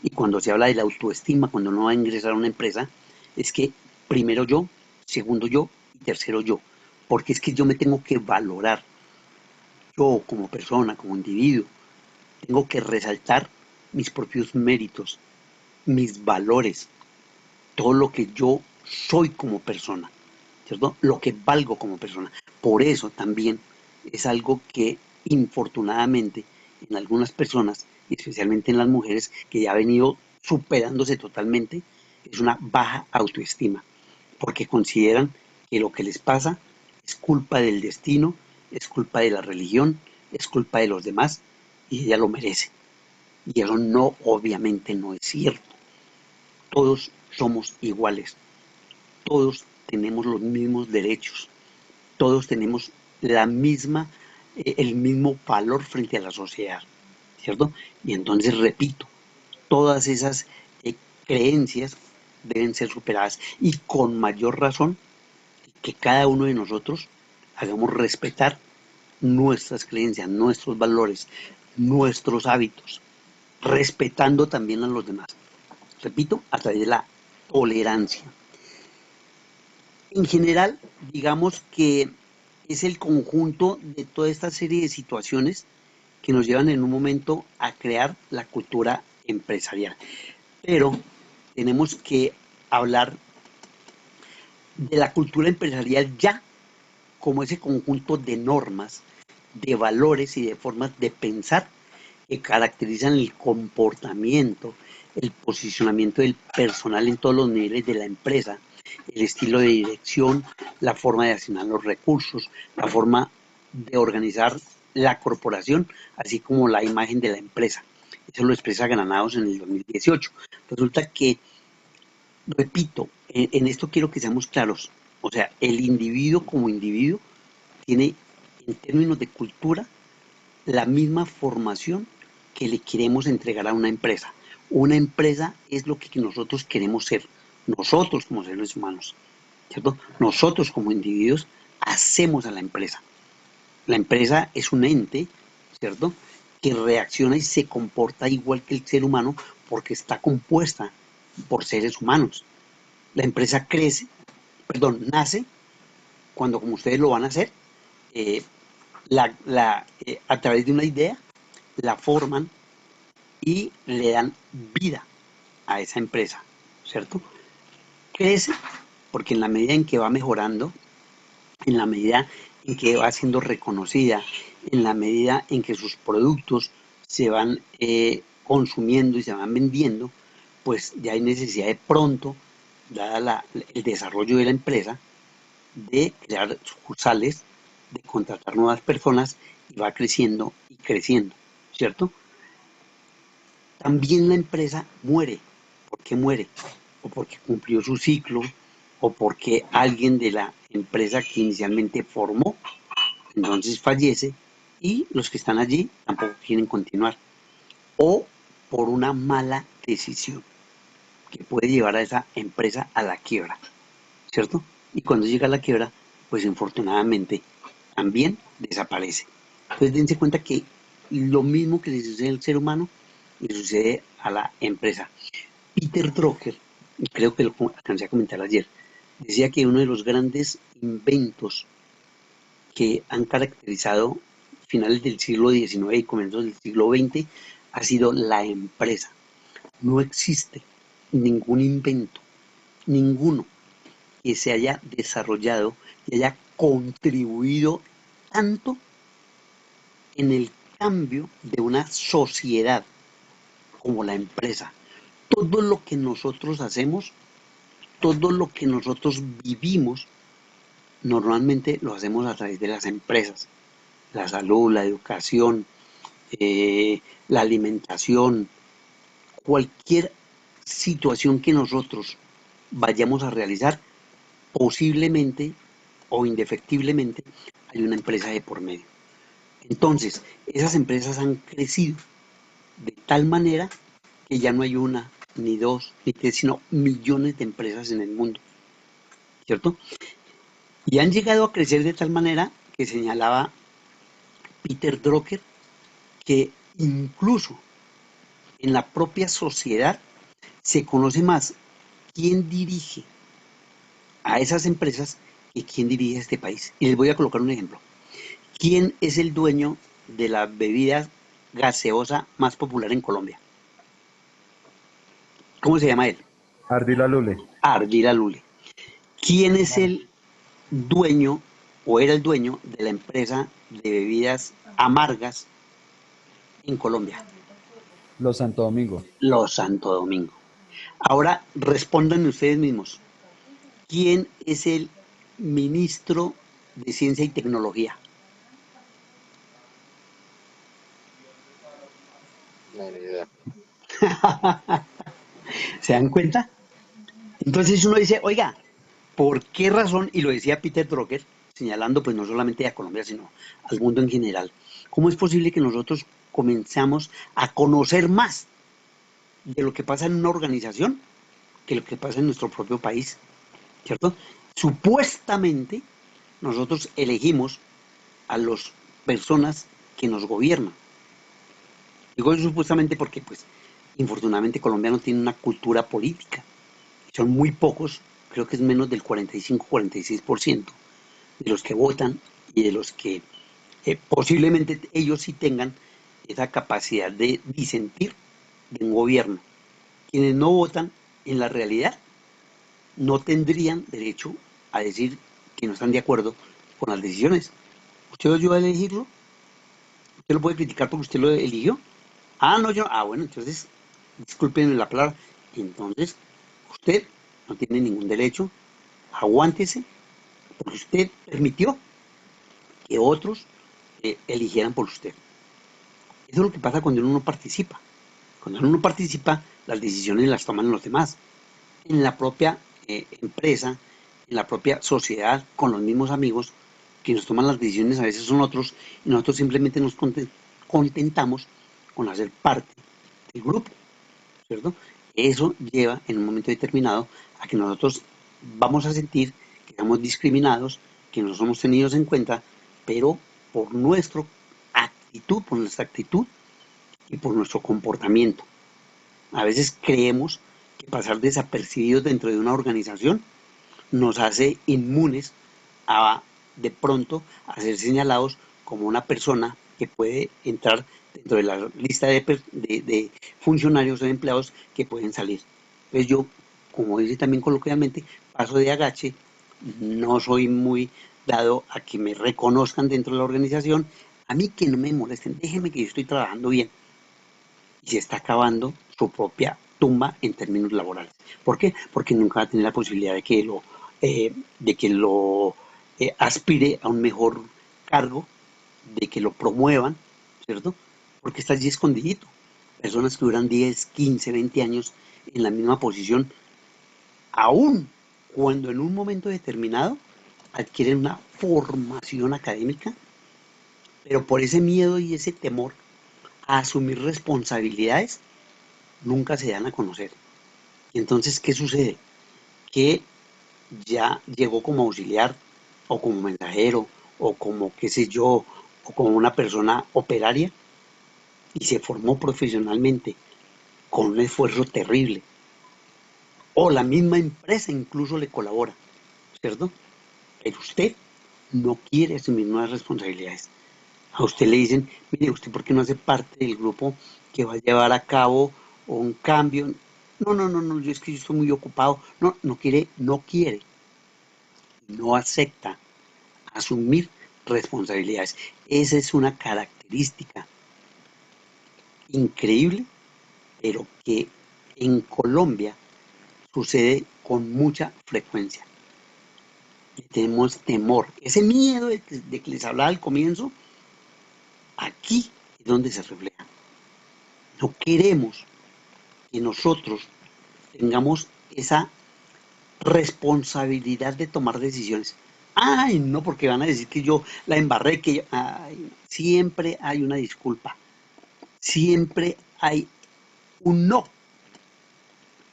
[SPEAKER 3] y cuando se habla de la autoestima, cuando uno va a ingresar a una empresa, es que primero yo, segundo yo y tercero yo, porque es que yo me tengo que valorar, yo como persona, como individuo, tengo que resaltar mis propios méritos, mis valores, todo lo que yo soy como persona, ¿cierto? Lo que valgo como persona. Por eso también es algo que infortunadamente en algunas personas, y especialmente en las mujeres, que ya ha venido superándose totalmente, es una baja autoestima, porque consideran que lo que les pasa es culpa del destino, es culpa de la religión, es culpa de los demás, y ella lo merece. Y eso no, obviamente no es cierto. Todos somos iguales, todos tenemos los mismos derechos, todos tenemos la misma, el mismo valor frente a la sociedad, ¿cierto? Y entonces, repito, todas esas creencias deben ser superadas y con mayor razón que cada uno de nosotros hagamos respetar nuestras creencias, nuestros valores, nuestros hábitos, respetando también a los demás. Repito, a través de la tolerancia. En general, digamos que es el conjunto de toda esta serie de situaciones que nos llevan en un momento a crear la cultura empresarial. Pero tenemos que hablar de la cultura empresarial ya como ese conjunto de normas, de valores y de formas de pensar que caracterizan el comportamiento, el posicionamiento del personal en todos los niveles de la empresa, el estilo de dirección, la forma de asignar los recursos, la forma de organizar la corporación, así como la imagen de la empresa. Eso lo expresa Granados en el 2018. Resulta que, repito, en esto quiero que seamos claros, o sea, el individuo como individuo tiene, en términos de cultura, la misma formación que le queremos entregar a una empresa. Una empresa es lo que nosotros queremos ser, nosotros como seres humanos, ¿cierto? Nosotros como individuos hacemos a la empresa. La empresa es un ente, ¿cierto?, que reacciona y se comporta igual que el ser humano porque está compuesta por seres humanos. La empresa nace cuando, como ustedes lo van a hacer, a través de una idea, la forman y le dan vida a esa empresa, ¿cierto? Crece porque en la medida en que va mejorando, en la medida en que va siendo reconocida, en la medida en que sus productos se van consumiendo y se van vendiendo, pues ya hay necesidad de pronto, dada el desarrollo de la empresa, de crear sucursales, de contratar nuevas personas y va creciendo y creciendo, ¿cierto? También la empresa muere. ¿Por qué muere? O porque cumplió su ciclo, o porque alguien de la empresa que inicialmente formó, entonces fallece y los que están allí tampoco quieren continuar. O por una mala decisión que puede llevar a esa empresa a la quiebra, ¿cierto? Y cuando llega a la quiebra, pues infortunadamente también desaparece. Entonces dense cuenta que lo mismo que le sucede al ser humano, le sucede a la empresa. Peter Drucker, y creo que lo alcancé a comentar ayer, decía que uno de los grandes inventos que han caracterizado finales del siglo XIX y comienzos del siglo XX ha sido la empresa. No existe ningún invento, ninguno, que se haya desarrollado y haya contribuido tanto en el cambio de una sociedad como la empresa. todo lo que nosotros hacemos, todo lo que nosotros vivimos, normalmente lo hacemos a través de las empresas. La salud, la educación, la alimentación, cualquier situación que nosotros vayamos a realizar, posiblemente o indefectiblemente hay una empresa de por medio. Entonces, esas empresas han crecido de tal manera que ya no hay una, ni dos, ni tres, sino millones de empresas en el mundo, ¿cierto? Y han llegado a crecer de tal manera que señalaba Peter Drucker que incluso en la propia sociedad se conoce más quién dirige a esas empresas que quién dirige a este país. Y les voy a colocar un ejemplo. ¿Quién es el dueño de la bebida gaseosa más popular en Colombia? ¿Cómo se llama él?
[SPEAKER 8] Ardila Lule.
[SPEAKER 3] Ardila Lule. ¿Quién es el dueño o era el dueño de la empresa de bebidas amargas en Colombia?
[SPEAKER 8] Los Santo Domingo.
[SPEAKER 3] Los Santo Domingo. Ahora respondan ustedes mismos. ¿Quién es el ministro de Ciencia y Tecnología?
[SPEAKER 7] No, ni idea.
[SPEAKER 3] ¿Se dan cuenta? Entonces uno dice, oiga, ¿por qué razón? Y lo decía Peter Drucker, señalando pues no solamente a Colombia, sino al mundo en general. ¿Cómo es posible que nosotros comenzamos a conocer más de lo que pasa en una organización que lo que pasa en nuestro propio país? ¿Cierto? Supuestamente nosotros elegimos a las personas que nos gobiernan. Digo supuestamente porque pues infortunadamente Colombia no tiene una cultura política. Son muy pocos, creo que es menos del 45-46% de los que votan y de los que posiblemente ellos sí tengan esa capacidad de disentir de un gobierno. Quienes no votan, en la realidad, no tendrían derecho a decir que no están de acuerdo con las decisiones. ¿Usted lo ayudó a elegirlo? ¿Usted lo puede criticar porque usted lo eligió? Ah, no, yo. Ah, bueno, entonces, discúlpenme la palabra. Entonces, usted no tiene ningún derecho. Aguántese, porque usted permitió que otros eligieran por usted. Eso es lo que pasa cuando uno no participa. Cuando uno no participa, las decisiones las toman los demás. En la propia empresa, en la propia sociedad, con los mismos amigos, que nos toman las decisiones a veces son otros, y nosotros simplemente nos contentamos con hacer parte del grupo, ¿cierto? Eso lleva en un momento determinado a que nosotros vamos a sentir que estamos discriminados, que no somos tenidos en cuenta, pero por nuestra actitud y por nuestro comportamiento. A veces creemos que pasar desapercibidos dentro de una organización nos hace inmunes a de pronto a ser señalados como una persona que puede entrar dentro de la lista de funcionarios o de empleados que pueden salir. Entonces yo, como dice también coloquialmente, paso de agache, no soy muy dado a que me reconozcan dentro de la organización, a mí que no me molesten, déjenme que yo estoy trabajando bien. Y se está acabando su propia tumba en términos laborales. ¿Por qué? Porque nunca va a tener la posibilidad de que lo aspire a un mejor cargo, de que lo promuevan, ¿cierto? Porque está allí escondidito. Personas que duran 10, 15, 20 años en la misma posición, aún cuando en un momento determinado adquieren una formación académica, pero por ese miedo y ese temor a asumir responsabilidades, nunca se dan a conocer. Y entonces, ¿qué sucede? Que ya llegó como auxiliar o como mensajero o como qué sé yo, o como una persona operaria y se formó profesionalmente con un esfuerzo terrible. O la misma empresa incluso le colabora, ¿cierto? Pero usted no quiere asumir nuevas responsabilidades. A usted le dicen, mire, ¿usted por qué no hace parte del grupo que va a llevar a cabo un cambio? No, yo es que yo estoy muy ocupado. No, no quiere, no acepta asumir responsabilidades. Esa es una característica increíble, pero que en Colombia sucede con mucha frecuencia. Y tenemos temor, ese miedo de que les hablaba al comienzo, aquí es donde se refleja. No queremos que nosotros tengamos esa responsabilidad de tomar decisiones. Ay, no, porque van a decir que yo la embarré, que ay, siempre hay una disculpa, siempre hay un no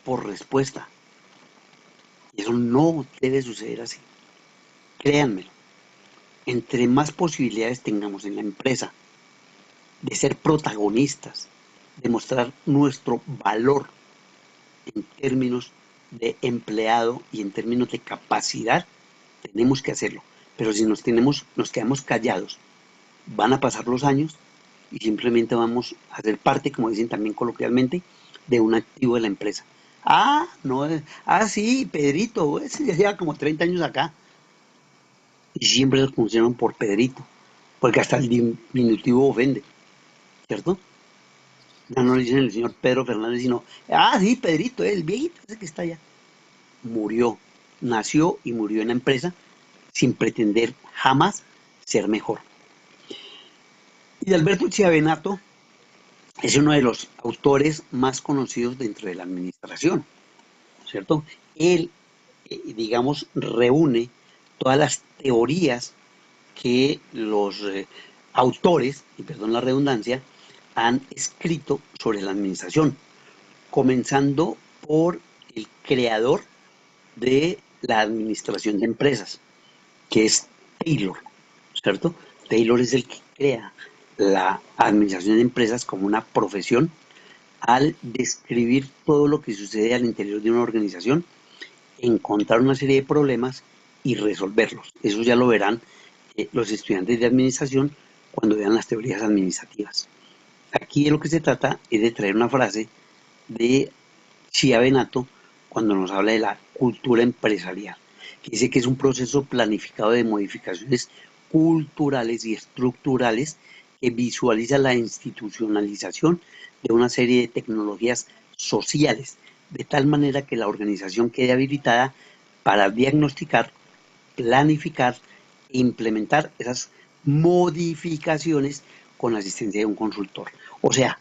[SPEAKER 3] por respuesta. Y eso no debe suceder así. Créanmelo, entre más posibilidades tengamos en la empresa de ser protagonistas, de mostrar nuestro valor en términos de empleado y en términos de capacidad, tenemos que hacerlo. Pero si nos quedamos callados, van a pasar los años y simplemente vamos a ser parte, como dicen también coloquialmente, de un activo de la empresa. Ah, no, sí, Pedrito, ese ya lleva como 30 años acá. Y siempre los conocieron por Pedrito, porque hasta el diminutivo ofende, ¿cierto? Ya no le dicen el señor Pedro Fernández, sino, sí, Pedrito, el viejito ese que está allá. Murió, nació y murió en la empresa sin pretender jamás ser mejor. Y Alberto Chiavenato es uno de los autores más conocidos dentro de la administración, ¿cierto? Él, digamos, reúne todas las teorías que los autores, y perdón la redundancia, han escrito sobre la administración, comenzando por el creador de la administración de empresas, que es Taylor, ¿cierto? Taylor es el que crea la administración de empresas como una profesión al describir todo lo que sucede al interior de una organización, encontrar una serie de problemas y resolverlos. Eso ya lo verán los estudiantes de administración cuando vean las teorías administrativas. Aquí de lo que se trata es de traer una frase de Chiavenato cuando nos habla de la cultura empresarial, que dice que es un proceso planificado de modificaciones culturales y estructurales que visualiza la institucionalización de una serie de tecnologías sociales, de tal manera que la organización quede habilitada para diagnosticar, planificar e implementar esas modificaciones con la asistencia de un consultor. O sea,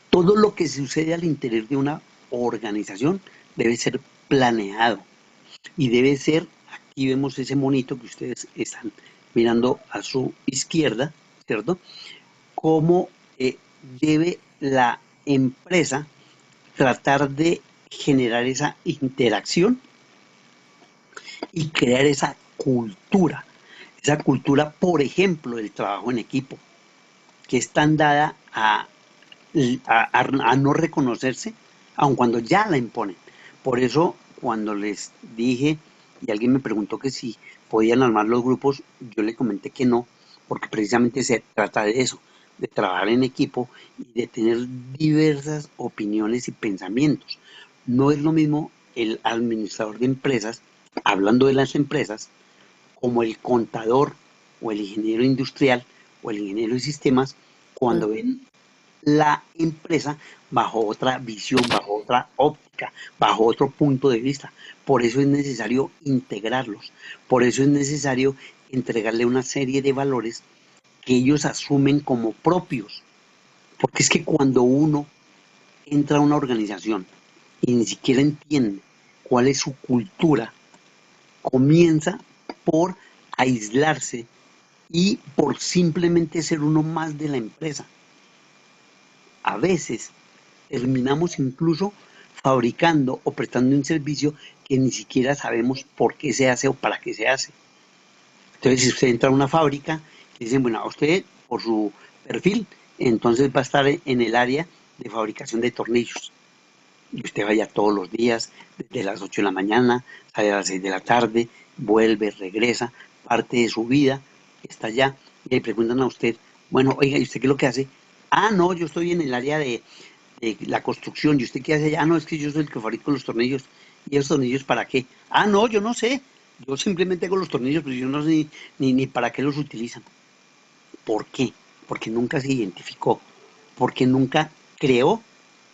[SPEAKER 3] todo lo que sucede al interior de una organización debe ser planeado y debe ser, aquí vemos ese monito que ustedes están mirando a su izquierda, ¿cierto? Cómo debe la empresa tratar de generar esa interacción y crear esa cultura, por ejemplo, del trabajo en equipo, que es tan dada a no reconocerse, aun cuando ya la imponen. Por eso, cuando les dije, y alguien me preguntó que si podían armar los grupos, yo le comenté que no, porque precisamente se trata de eso, de trabajar en equipo y de tener diversas opiniones y pensamientos. No es lo mismo el administrador de empresas, hablando de las empresas, como el contador o el ingeniero industrial o el ingeniero de sistemas, cuando ven la empresa bajo otra visión, bajo otra óptica, bajo otro punto de vista. Por eso es necesario integrarlos, por eso es necesario entregarle una serie de valores que ellos asumen como propios. Porque es que cuando uno entra a una organización y ni siquiera entiende cuál es su cultura, comienza por aislarse y por simplemente ser uno más de la empresa. A veces terminamos incluso fabricando o prestando un servicio que ni siquiera sabemos por qué se hace o para qué se hace. Entonces, si usted entra a una fábrica, le dicen, bueno, a usted por su perfil, entonces va a estar en el área de fabricación de tornillos. Y usted vaya todos los días, desde las 8 de la mañana, sale a las 6 de la tarde, vuelve, regresa, parte de su vida está allá. Y le preguntan a usted, bueno, oiga, ¿y usted qué es lo que hace? Ah, no, yo estoy en el área de la construcción. ¿Y usted qué hace allá? Ah, no, es que yo soy el que fabrico los tornillos. ¿Y esos tornillos para qué? Ah, no, yo no sé. Yo simplemente hago los tornillos, pero yo no sé ni para qué los utilizan. ¿Por qué? Porque nunca se identificó, porque nunca creó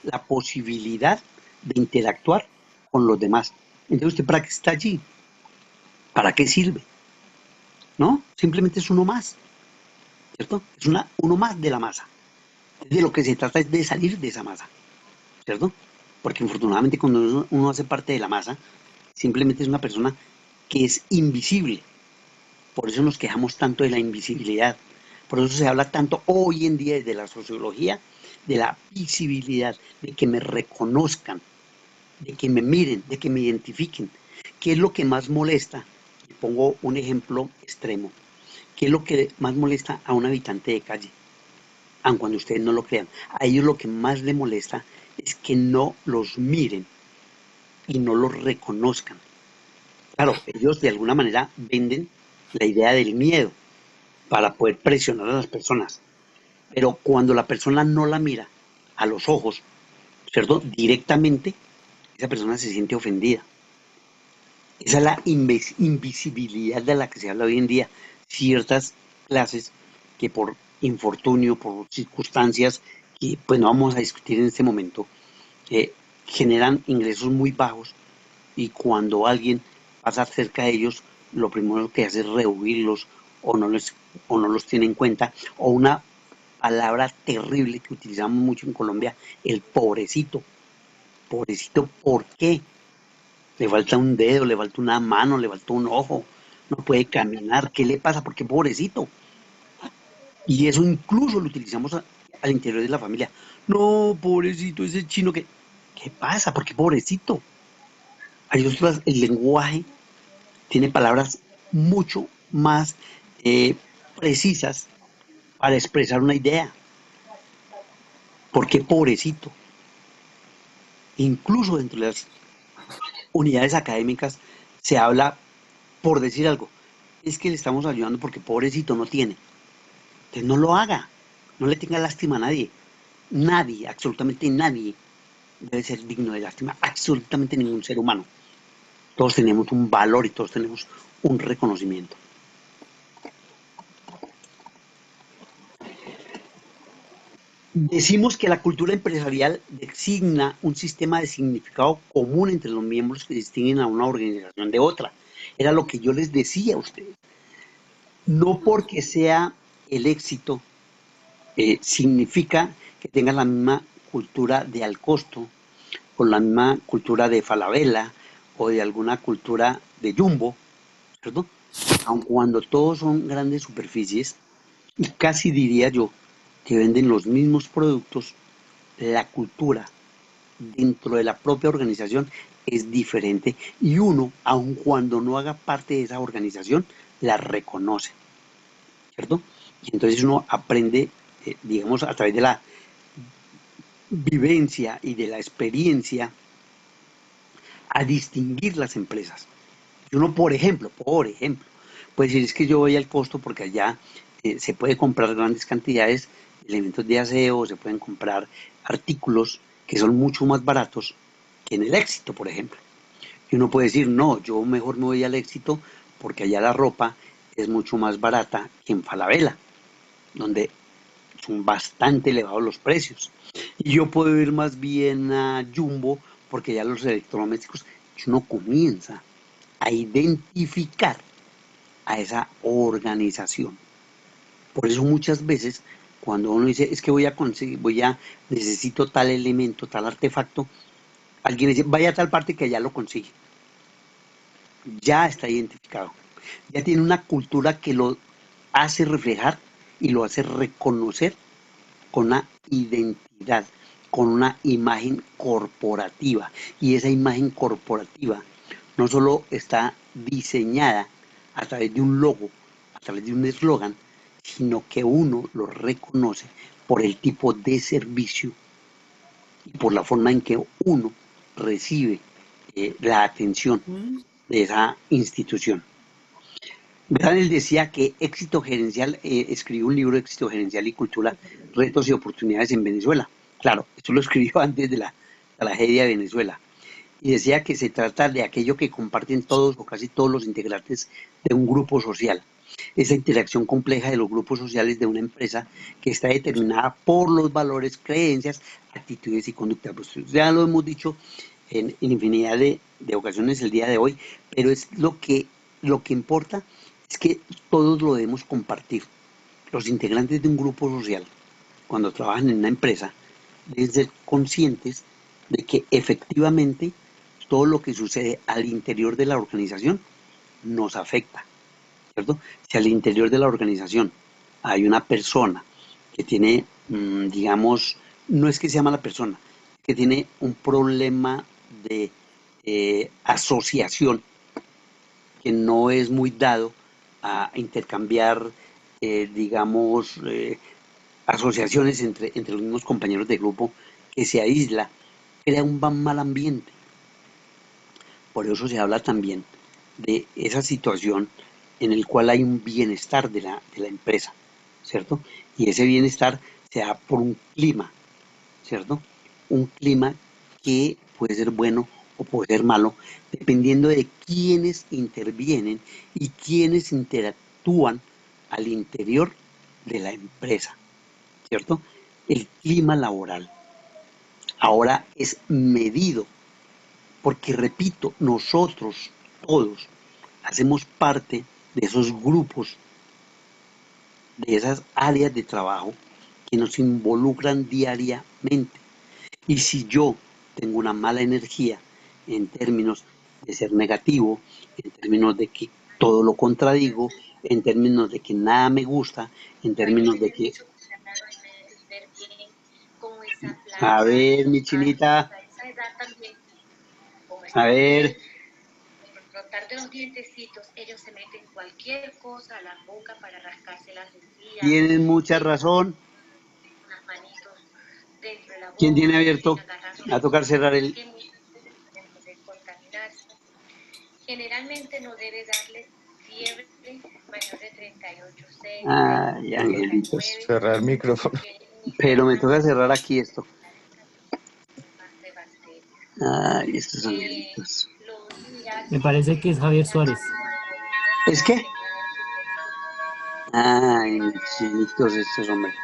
[SPEAKER 3] la posibilidad de interactuar con los demás. Entonces, ¿usted para qué está allí? ¿Para qué sirve? ¿No? Simplemente es uno más, ¿cierto? Es uno más de la masa. De lo que se trata es de salir de esa masa, ¿cierto? Porque infortunadamente cuando uno hace parte de la masa, simplemente es una persona que es invisible. Por eso nos quejamos tanto de la invisibilidad. Por eso se habla tanto hoy en día desde la sociología de la visibilidad, de que me reconozcan, de que me miren, de que me identifiquen. ¿Qué es lo que más molesta? Y pongo un ejemplo extremo. ¿Qué es lo que más molesta a un habitante de calle? Aun cuando ustedes no lo crean. A ellos lo que más les molesta es que no los miren y no los reconozcan. Claro, ellos de alguna manera venden la idea del miedo para poder presionar a las personas. Pero cuando la persona no la mira a los ojos, ¿cierto? Directamente, esa persona se siente ofendida. Esa es la invisibilidad de la que se habla hoy en día. Ciertas clases que por infortunio, por circunstancias que pues no vamos a discutir en este momento, generan ingresos muy bajos y cuando alguien pasa cerca de ellos, lo primero que hace es rehuirlos o o no los tiene en cuenta, o una palabra terrible que utilizamos mucho en Colombia, el pobrecito. Pobrecito, ¿por qué? Le falta un dedo, le falta una mano, le falta un ojo, no puede caminar, ¿qué le pasa? Porque pobrecito. Y eso incluso lo utilizamos al interior de la familia. No, pobrecito, ese chino que... ¿Qué pasa? Porque pobrecito. Hay otras, el lenguaje tiene palabras mucho más precisas para expresar una idea. ¿Por qué pobrecito? Incluso dentro de las unidades académicas se habla, por decir algo, es que le estamos ayudando porque pobrecito no tiene. Entonces no lo haga, no le tenga lástima a nadie. Nadie, absolutamente nadie, debe ser digno de lástima, absolutamente ningún ser humano. Todos tenemos un valor y todos tenemos un reconocimiento. Decimos que la cultura empresarial designa un sistema de significado común entre los miembros que distinguen a una organización de otra. Era lo que yo les decía a ustedes. No porque sea el éxito significa que tengan la misma cultura de al costo, o la misma cultura de Falabella, o de alguna cultura de Jumbo, ¿cierto? Aun cuando todos son grandes superficies, y casi diría yo que venden los mismos productos, la cultura dentro de la propia organización es diferente y uno, aun cuando no haga parte de esa organización, la reconoce, ¿cierto? Y entonces uno aprende, digamos, a través de la vivencia y de la experiencia a distinguir las empresas. Y uno, por ejemplo, puede decir es que yo voy al costo porque allá se puede comprar grandes cantidades de elementos de aseo, se pueden comprar artículos que son mucho más baratos que en el Éxito, por ejemplo. Y uno puede decir, no, yo mejor me voy al Éxito porque allá la ropa es mucho más barata que en Falabella, donde son bastante elevados los precios. Y yo puedo ir más bien a Jumbo porque ya los electrodomésticos, uno comienza a identificar a esa organización. Por eso muchas veces cuando uno dice es que voy a conseguir, necesito tal elemento, tal artefacto, alguien dice vaya a tal parte que allá lo consigue. Ya está identificado. Ya tiene una cultura que lo hace reflejar y lo hace reconocer con una identidad, con una imagen corporativa. Y esa imagen corporativa no solo está diseñada a través de un logo, a través de un eslogan, sino que uno lo reconoce por el tipo de servicio y por la forma en que uno recibe la atención de esa institución. Él decía que éxito gerencial, escribió un libro de éxito gerencial y cultura, retos y oportunidades en Venezuela. Claro, esto lo escribió antes de la tragedia de Venezuela. Y decía que se trata de aquello que comparten todos o casi todos los integrantes de un grupo social. esa interacción compleja de los grupos sociales de una empresa que está determinada por los valores, creencias, actitudes y conductas. Pues ya lo hemos dicho en infinidad de ocasiones el día de hoy, pero es lo que importa es que todos lo debemos compartir. Los integrantes de un grupo social, cuando trabajan en una empresa, deben ser conscientes de que efectivamente todo lo que sucede al interior de la organización nos afecta, ¿cierto? Si al interior de la organización hay una persona que tiene, digamos, no es que sea mala persona, que tiene un problema de asociación, que no es muy dado a intercambiar, digamos, asociaciones entre los mismos compañeros de grupo, que se aísla, crea un mal ambiente. Por eso se habla también de esa situación en el cual hay un bienestar de la empresa, ¿cierto? Y ese bienestar se da por un clima, ¿cierto? Un clima que puede ser bueno o puede ser malo, dependiendo de quiénes intervienen y quiénes interactúan al interior de la empresa, ¿cierto? El clima laboral ahora es medido, porque repito, nosotros todos hacemos parte de esos grupos, de esas áreas de trabajo que nos involucran diariamente. Y si yo tengo una mala energía en términos de ser negativo, en términos de que todo lo contradigo, en términos de que nada me gusta, en términos de que... A ver, mi chinita. A ver.
[SPEAKER 10] Frotar de los dientecitos, ellos se meten cualquier cosa a la boca para rascarse las encías.
[SPEAKER 3] Tienes mucha razón.
[SPEAKER 10] Unas manitos dentro de la boca.
[SPEAKER 3] ¿Quién tiene abierto? Va a tocar cerrar el...
[SPEAKER 10] Generalmente no debe darle fiebre mayor de 38,6.
[SPEAKER 3] Ay, angelitos.
[SPEAKER 7] Cerrar el micrófono.
[SPEAKER 3] Pero me toca cerrar aquí esto. Ay, estos angelitos.
[SPEAKER 11] Me parece que es Javier Suárez.
[SPEAKER 3] ¿Es qué? Ay, chinitos estos hombres.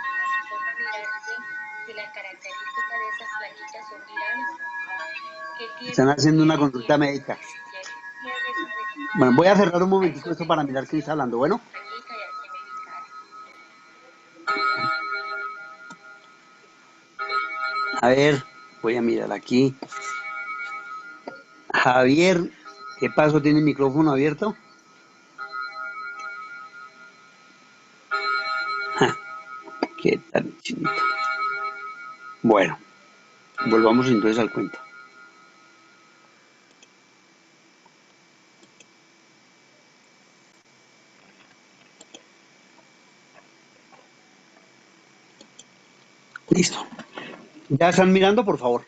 [SPEAKER 3] Están haciendo una consulta médica. Bueno, voy a cerrar un momentico esto para mirar quién está hablando. Bueno. A ver, voy a mirar aquí. Javier, ¿qué pasó? ¿Tiene el micrófono abierto? Ja, ¿qué tal, chinito? Bueno, volvamos entonces al cuento. Listo. ¿Ya están mirando, por favor?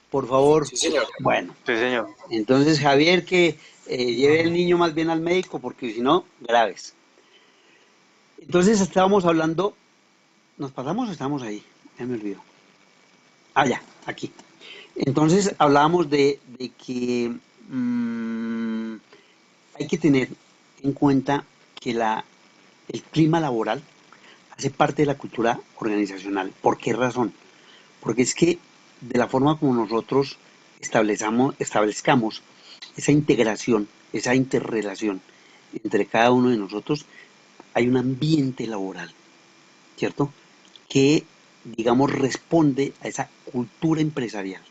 [SPEAKER 3] Por favor.
[SPEAKER 7] Sí, señor.
[SPEAKER 3] Bueno.
[SPEAKER 7] Sí, señor.
[SPEAKER 3] Entonces, Javier, que lleve el niño más bien al médico, porque si no, graves. Entonces, estábamos hablando... ¿Nos pasamos o estamos ahí? Ya me olvidó. Ah, ya, aquí. Entonces, hablábamos de que hay que tener en cuenta que el clima laboral hace parte de la cultura organizacional. ¿Por qué razón? Porque es que de la forma como nosotros establezcamos esa integración, esa interrelación entre cada uno de nosotros, hay un ambiente laboral, ¿cierto? Que, digamos, responde a esa cultura empresarial.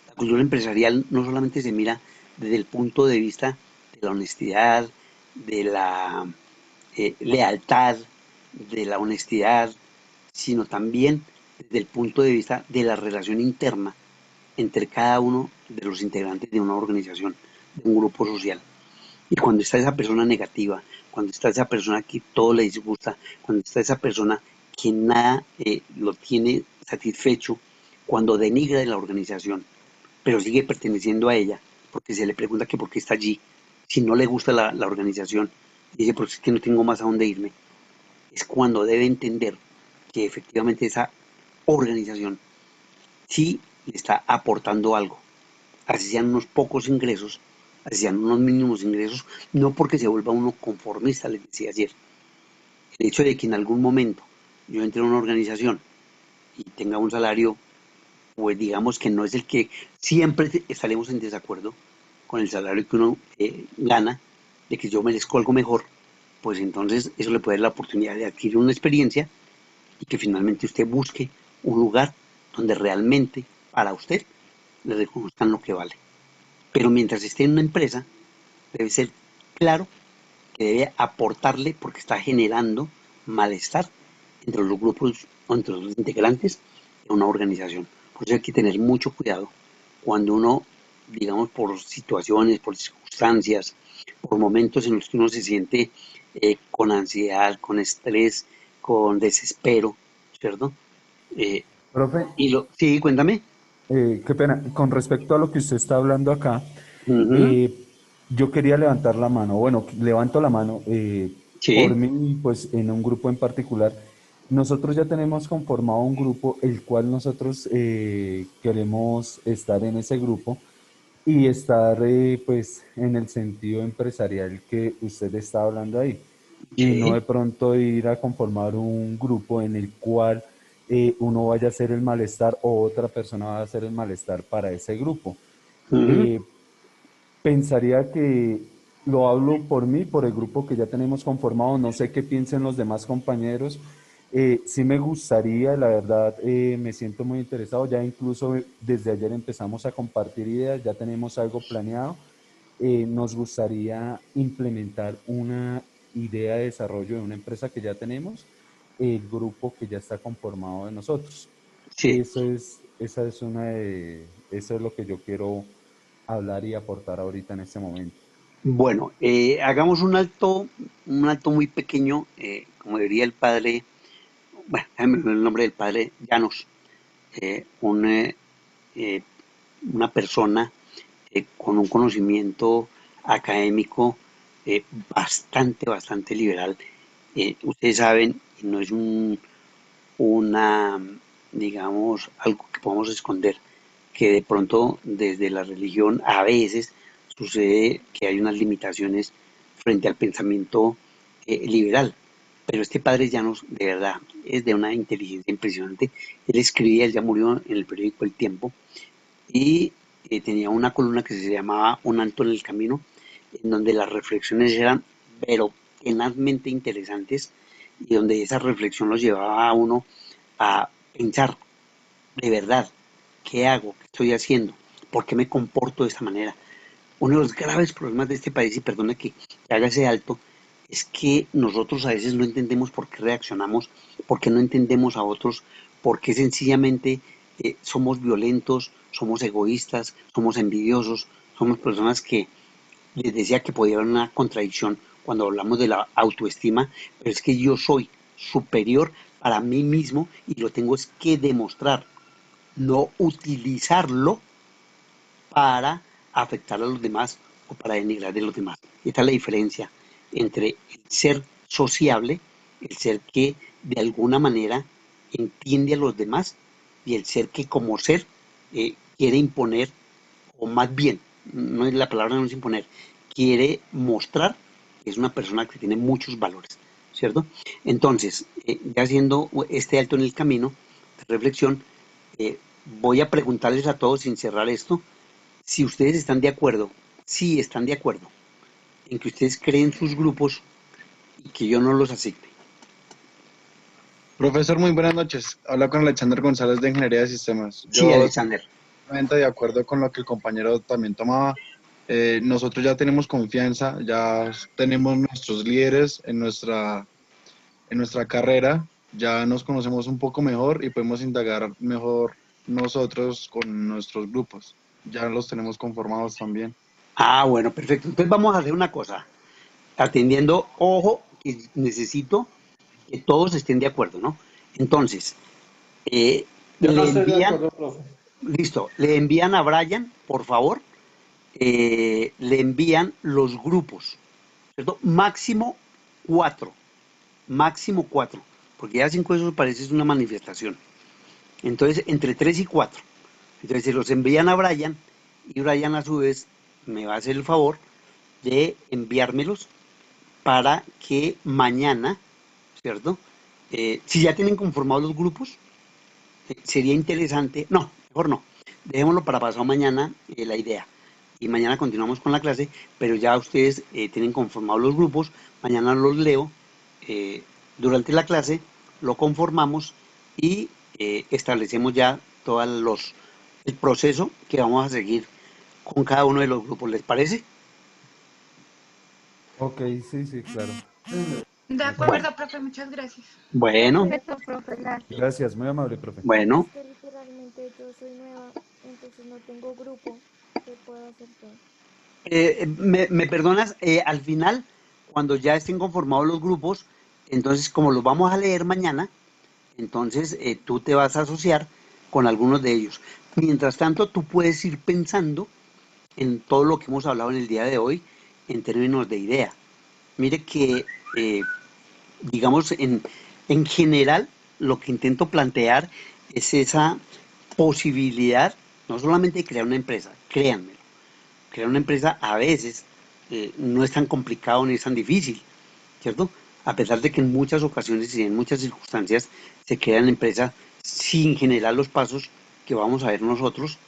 [SPEAKER 3] La cultura empresarial no solamente se mira desde el punto de vista de la honestidad, de la lealtad, de la honestidad, sino también desde el punto de vista de la relación interna entre cada uno de los integrantes de una organización, de un grupo social. Y cuando está esa persona negativa, cuando está esa persona que todo le disgusta, cuando está esa persona que nada lo tiene satisfecho, cuando denigra de la organización, pero sigue perteneciendo a ella, porque se le pregunta que por qué está allí, si no le gusta la organización, y dice, porque es que no tengo más a dónde irme, es cuando debe entender que efectivamente esa organización sí le está aportando algo, así sean unos pocos ingresos, así sean unos mínimos ingresos, no porque se vuelva uno conformista, les decía ayer. El hecho de que en algún momento yo entre a una organización y tenga un salario, pues digamos que no es el que siempre estaremos en desacuerdo con el salario que uno gana, de que yo merezco algo mejor, pues entonces eso le puede dar la oportunidad de adquirir una experiencia y que finalmente usted busque un lugar donde realmente para usted le reconozcan lo que vale. Pero mientras esté en una empresa, debe ser claro que debe aportarle porque está generando malestar entre los grupos o entre los integrantes de una organización. Por eso hay que tener mucho cuidado cuando uno, digamos, por situaciones, por circunstancias, por momentos en los que uno se siente con ansiedad, con estrés, con desespero, ¿cierto?
[SPEAKER 8] Profe,
[SPEAKER 3] Sí, cuéntame.
[SPEAKER 8] qué pena. Con respecto a lo que usted está hablando acá,
[SPEAKER 3] Ujú.
[SPEAKER 8] yo quería levantar la mano. Bueno, levanto la mano. Por
[SPEAKER 3] Sí.
[SPEAKER 8] mí, pues en un grupo en particular, nosotros ya tenemos conformado un grupo, el cual nosotros queremos estar en ese grupo y estar pues en el sentido empresarial que usted está hablando ahí. Y no
[SPEAKER 3] Sí.
[SPEAKER 8] de pronto ir a conformar un grupo en el cual uno vaya a hacer el malestar o otra persona va a hacer el malestar para ese grupo.
[SPEAKER 3] Ujú.
[SPEAKER 8] Eh, Pensaría que lo hablo por mí, por el grupo que ya tenemos conformado, no sé qué piensen los demás compañeros. Sí me gustaría, la verdad, me siento muy interesado, ya incluso desde ayer empezamos a compartir ideas, ya tenemos algo planeado. Nos gustaría implementar una idea de desarrollo de una empresa que ya tenemos, el grupo que ya está conformado de nosotros.
[SPEAKER 3] Sí.
[SPEAKER 8] Eso es lo que yo quiero hablar y aportar ahorita en este momento.
[SPEAKER 3] Bueno, hagamos un alto muy pequeño, como diría el padre, bueno, déjame ver el nombre del padre Llanos, eh, un, eh, eh, una persona con un conocimiento académico bastante liberal. Ustedes saben, y no es una, digamos, algo que podamos esconder, que de pronto desde la religión a veces sucede que hay unas limitaciones frente al pensamiento liberal. Pero este padre Llanos, de verdad, es de una inteligencia impresionante. Él escribía, él ya murió en el periódico El Tiempo, y tenía una columna que se llamaba Un alto en el camino, en donde las reflexiones eran, pero tenazmente interesantes, y donde esa reflexión los llevaba a uno a pensar de verdad, ¿qué hago? ¿Qué estoy haciendo? ¿Por qué me comporto de esta manera? Uno de los graves problemas de este país, y perdone que haga ese alto, es que nosotros a veces no entendemos por qué reaccionamos, por qué no entendemos a otros, por qué sencillamente somos violentos, somos egoístas, somos envidiosos, somos personas que les decía que podía haber una contradicción cuando hablamos de la autoestima, pero es que yo soy superior para mí mismo y lo tengo es que demostrar, no utilizarlo para afectar a los demás o para denigrar de los demás. Esta es la diferencia entre el ser sociable, el ser que de alguna manera entiende a los demás, y el ser que como ser quiere imponer, o más bien, no es la palabra, no es imponer, quiere mostrar que es una persona que tiene muchos valores, ¿cierto? Entonces, ya haciendo este alto en el camino de reflexión, voy a preguntarles a todos sin cerrar esto, si ustedes están de acuerdo, si están de acuerdo en que ustedes creen sus grupos y que yo no los asigne.
[SPEAKER 6] Profesor, muy buenas noches. Habla con Alexander González de Ingeniería de Sistemas.
[SPEAKER 3] Sí,
[SPEAKER 6] Yo estoy
[SPEAKER 3] Alexander.
[SPEAKER 6] totalmente de acuerdo con lo que el compañero también tomaba. Nosotros ya tenemos confianza, ya tenemos nuestros líderes en nuestra carrera, ya nos conocemos un poco mejor y podemos indagar mejor nosotros con nuestros grupos. Ya los tenemos conformados también.
[SPEAKER 3] Ah, bueno, perfecto. Entonces vamos a hacer una cosa, atendiendo, ojo, que necesito que todos estén de acuerdo, ¿no? Entonces, eh,
[SPEAKER 12] Yo no
[SPEAKER 3] le
[SPEAKER 12] estoy de
[SPEAKER 3] envían,
[SPEAKER 12] acuerdo, profe.
[SPEAKER 3] listo, le envían a Brian, por favor, le envían los grupos, ¿cierto? Máximo cuatro, porque ya 5 de esos parece una manifestación. Entonces, entre 3 y 4. Entonces se los envían a Brian, y Brian a su vez me va a hacer el favor de enviármelos para que mañana, ¿cierto? Si ya tienen conformados los grupos, sería interesante, no, mejor no, dejémoslo para pasado mañana la idea. Y mañana continuamos con la clase, pero ya ustedes tienen conformados los grupos, mañana los leo, durante la clase lo conformamos y establecemos ya el proceso que vamos a seguir con cada uno de los grupos, ¿les parece?
[SPEAKER 8] Ok, sí, sí, claro.
[SPEAKER 9] De acuerdo, profe, muchas gracias.
[SPEAKER 3] Bueno,
[SPEAKER 2] Perfecto, profe, gracias.
[SPEAKER 8] Gracias, muy amable, profe.
[SPEAKER 3] bueno.
[SPEAKER 2] Es que literalmente yo soy nueva, entonces no tengo grupo. ¿Qué puedo hacer yo?
[SPEAKER 3] Me perdonas, al final, cuando ya estén conformados los grupos, entonces como los vamos a leer mañana, entonces tú te vas a asociar con algunos de ellos. Mientras tanto, tú puedes ir pensando en todo lo que hemos hablado en el día de hoy en términos de idea. Mire que, digamos, en general, lo que intento plantear es esa posibilidad, no solamente de crear una empresa, créanmelo, crear una empresa a veces no es tan complicado ni es tan difícil, ¿cierto? A pesar de que en muchas ocasiones y en muchas circunstancias se crean empresas sin generar los pasos que vamos a ver nosotros,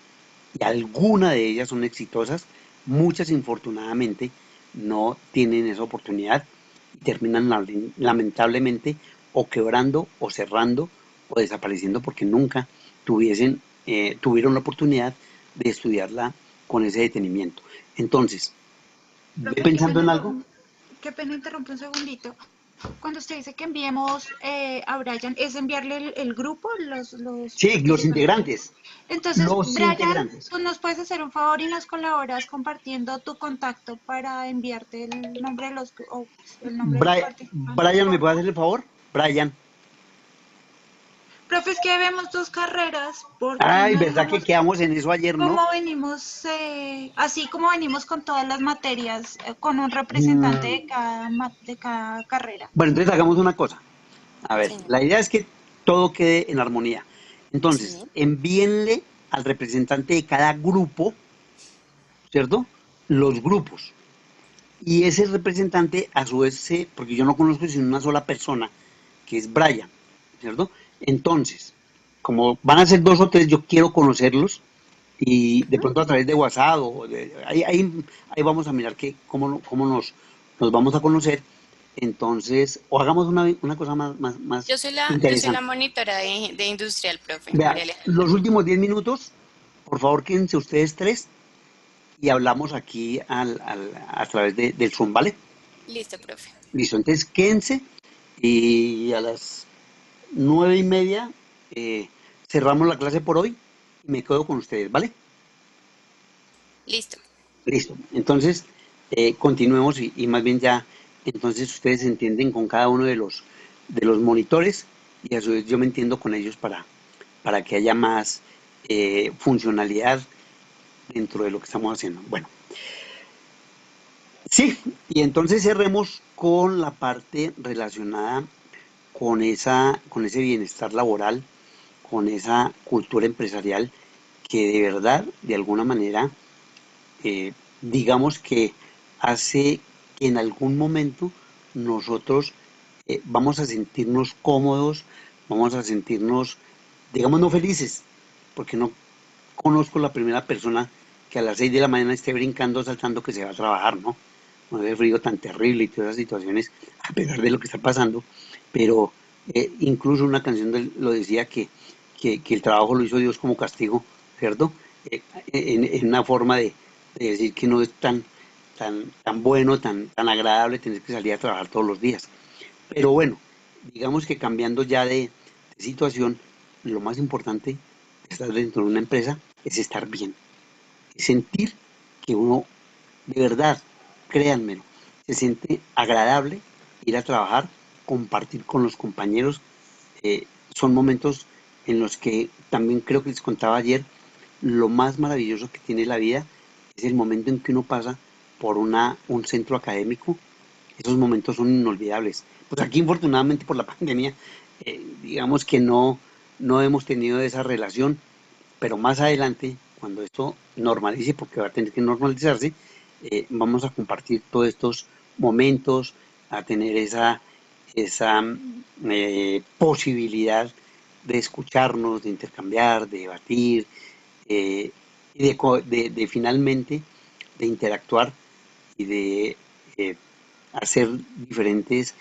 [SPEAKER 3] y algunas de ellas son exitosas, muchas infortunadamente no tienen esa oportunidad y terminan lamentablemente o quebrando o cerrando o desapareciendo porque nunca tuvieron la oportunidad de estudiarla con ese detenimiento. Entonces, ve
[SPEAKER 9] Profe,
[SPEAKER 3] pensando en algo.
[SPEAKER 9] qué pena interrumpir un segundito. Cuando usted dice que enviemos a Brian, ¿es enviarle el grupo, los
[SPEAKER 3] Sí, los
[SPEAKER 9] participantes?
[SPEAKER 3] integrantes.
[SPEAKER 9] Entonces,
[SPEAKER 3] Los
[SPEAKER 9] Brian,
[SPEAKER 3] integrantes.
[SPEAKER 9] tú nos puedes hacer un favor y nos colaboras compartiendo tu contacto para enviarte el nombre de el nombre de los participantes,
[SPEAKER 3] Brian, ¿me
[SPEAKER 9] por
[SPEAKER 3] puede
[SPEAKER 9] favor.
[SPEAKER 3] hacer el favor? Brian.
[SPEAKER 9] Profe, es que vemos dos carreras porque
[SPEAKER 3] Ay,
[SPEAKER 9] no
[SPEAKER 3] ¿verdad que
[SPEAKER 9] dejamos
[SPEAKER 3] quedamos en eso ayer, no?
[SPEAKER 9] cómo venimos, así como venimos con todas las materias, con un representante
[SPEAKER 3] Mm,
[SPEAKER 9] de de cada carrera.
[SPEAKER 3] Bueno, entonces hagamos una cosa. A ver,
[SPEAKER 12] Señor.
[SPEAKER 3] la idea es que todo quede en armonía. Entonces,
[SPEAKER 12] Sí.
[SPEAKER 3] envíenle al representante de cada grupo, ¿cierto? Los grupos. Y ese representante, a su vez, porque yo no conozco sino una sola persona, que es Brian, ¿cierto? Entonces, como van a ser dos o tres, yo quiero conocerlos y de pronto a través de WhatsApp ahí vamos a mirar cómo nos vamos a conocer. Entonces, o hagamos una cosa más
[SPEAKER 12] Yo soy la
[SPEAKER 3] interesante.
[SPEAKER 12] monitora de industrial, profe,
[SPEAKER 3] Vea,
[SPEAKER 12] María Alejandra.
[SPEAKER 3] los últimos 10 minutos, por favor, quédense ustedes tres y hablamos aquí a través del Zoom, ¿vale?
[SPEAKER 12] Listo, profe.
[SPEAKER 3] Listo, entonces quédense y a las 9:30 cerramos la clase por hoy y me quedo con ustedes, ¿vale?
[SPEAKER 12] Listo.
[SPEAKER 3] Listo, entonces continuemos y más bien ya, entonces ustedes se entienden con cada uno de los monitores y a su vez yo me entiendo con ellos para que haya más funcionalidad dentro de lo que estamos haciendo. Bueno, sí, y entonces cerremos con la parte relacionada con ese bienestar laboral, con esa cultura empresarial que de verdad, de alguna manera, digamos que hace que en algún momento nosotros vamos a sentirnos cómodos, vamos a sentirnos, digamos, no felices, porque no conozco la primera persona que a las 6 de la mañana esté brincando, saltando, que se va a trabajar, ¿no? Con ese frío tan terrible y todas esas situaciones, a pesar de lo que está pasando, pero incluso una canción lo decía que el trabajo lo hizo Dios como castigo, ¿cierto? En una forma de decir que no es tan bueno, tan agradable tener que salir a trabajar todos los días. Pero bueno, digamos que cambiando ya de situación, lo más importante de estar dentro de una empresa es estar bien, es sentir que uno, de verdad, créanmelo, se siente agradable ir a trabajar, compartir con los compañeros. Son momentos en los que también creo que les contaba ayer, lo más maravilloso que tiene la vida es el momento en que uno pasa por un centro académico. Esos momentos son inolvidables. Pues aquí, infortunadamente, por la pandemia, digamos que no hemos tenido esa relación, pero más adelante cuando esto normalice, porque va a tener que normalizarse, vamos a compartir todos estos momentos, a tener esa posibilidad de escucharnos, de intercambiar, de debatir, y de finalmente de interactuar y de hacer diferentes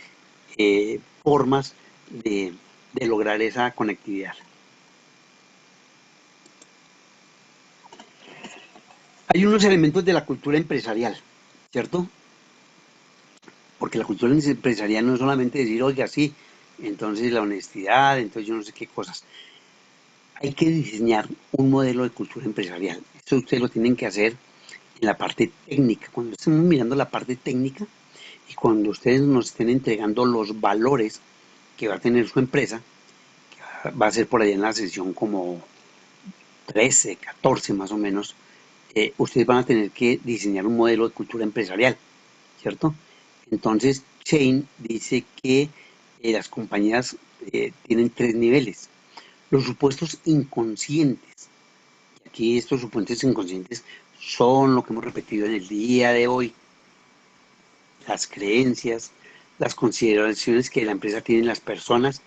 [SPEAKER 3] formas de lograr esa conectividad. Hay unos elementos de la cultura empresarial, ¿cierto? Porque la cultura empresarial no es solamente decir, oiga, sí, entonces la honestidad, entonces yo no sé qué cosas. Hay que diseñar un modelo de cultura empresarial. Esto ustedes lo tienen que hacer en la parte técnica. Cuando estemos mirando la parte técnica y cuando ustedes nos estén entregando los valores que va a tener su empresa, que va a ser por allá en la sesión como 13, 14 más o menos, ustedes van a tener que diseñar un modelo de cultura empresarial, ¿cierto? Entonces, Shane dice que las compañías tienen 3 niveles. Los supuestos inconscientes. Y aquí estos supuestos inconscientes son lo que hemos repetido en el día de hoy. Las creencias, las consideraciones que la empresa tiene en las personas,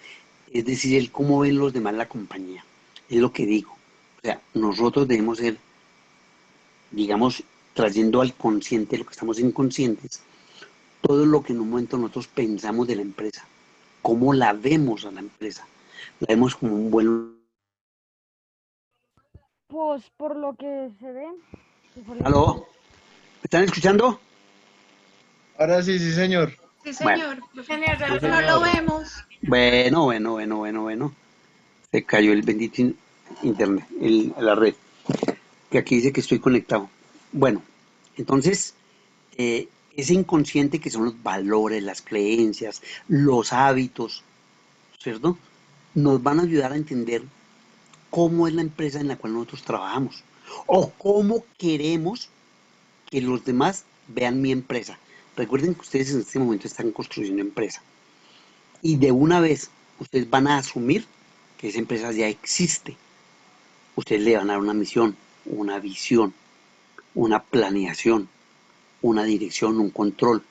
[SPEAKER 3] es decir, el cómo ven los demás la compañía. Es lo que digo. O sea, nosotros debemos ser, digamos, trayendo al consciente lo que estamos inconscientes, todo lo que en un momento nosotros pensamos de la empresa, cómo la vemos a la empresa. La vemos como un buen...
[SPEAKER 2] Pues por lo que se ve.
[SPEAKER 3] ¿Aló? ¿Me están escuchando?
[SPEAKER 6] Ahora sí, sí, señor.
[SPEAKER 9] Sí,
[SPEAKER 3] Bueno.
[SPEAKER 9] señor.
[SPEAKER 5] Señor,
[SPEAKER 8] Sí,
[SPEAKER 9] No lo
[SPEAKER 8] señor.
[SPEAKER 9] vemos.
[SPEAKER 3] Bueno. Se cayó el bendito internet, la red. Que aquí dice que estoy conectado. Bueno, entonces, ese inconsciente que son los valores, las creencias, los hábitos, ¿cierto? Nos van a ayudar a entender cómo es la empresa en la cual nosotros trabajamos o cómo queremos que los demás vean mi empresa. Recuerden que ustedes en este momento están construyendo empresa y de una vez ustedes van a asumir que esa empresa ya existe. Ustedes le van a dar una misión, una visión, una planeación, una dirección, un control,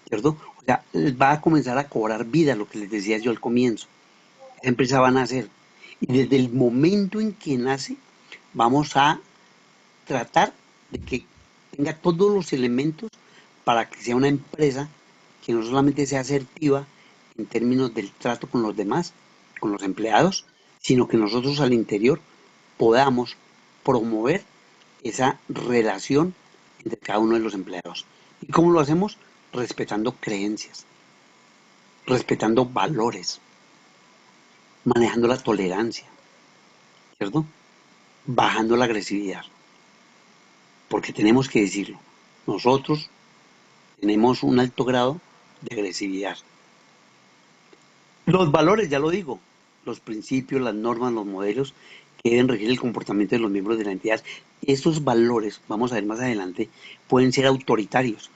[SPEAKER 3] ¿cierto? O sea, va a comenzar a cobrar vida, lo que les decía yo al comienzo. Esa empresa va a nacer. Y desde el momento en que nace, vamos a tratar de que tenga todos los elementos para que sea una empresa que no solamente sea asertiva en términos del trato con los demás, con los empleados, sino que nosotros al interior podamos promover esa relación entre cada uno de los empleados. ¿Y cómo lo hacemos? Respetando creencias, respetando valores, manejando la tolerancia, ¿cierto? Bajando la agresividad. Porque tenemos que decirlo, nosotros tenemos un alto grado de agresividad. Los valores, ya lo digo, los principios, las normas, los modelos que deben regir el comportamiento de los miembros de la entidad, esos valores, vamos a ver más adelante, pueden ser autoritarios.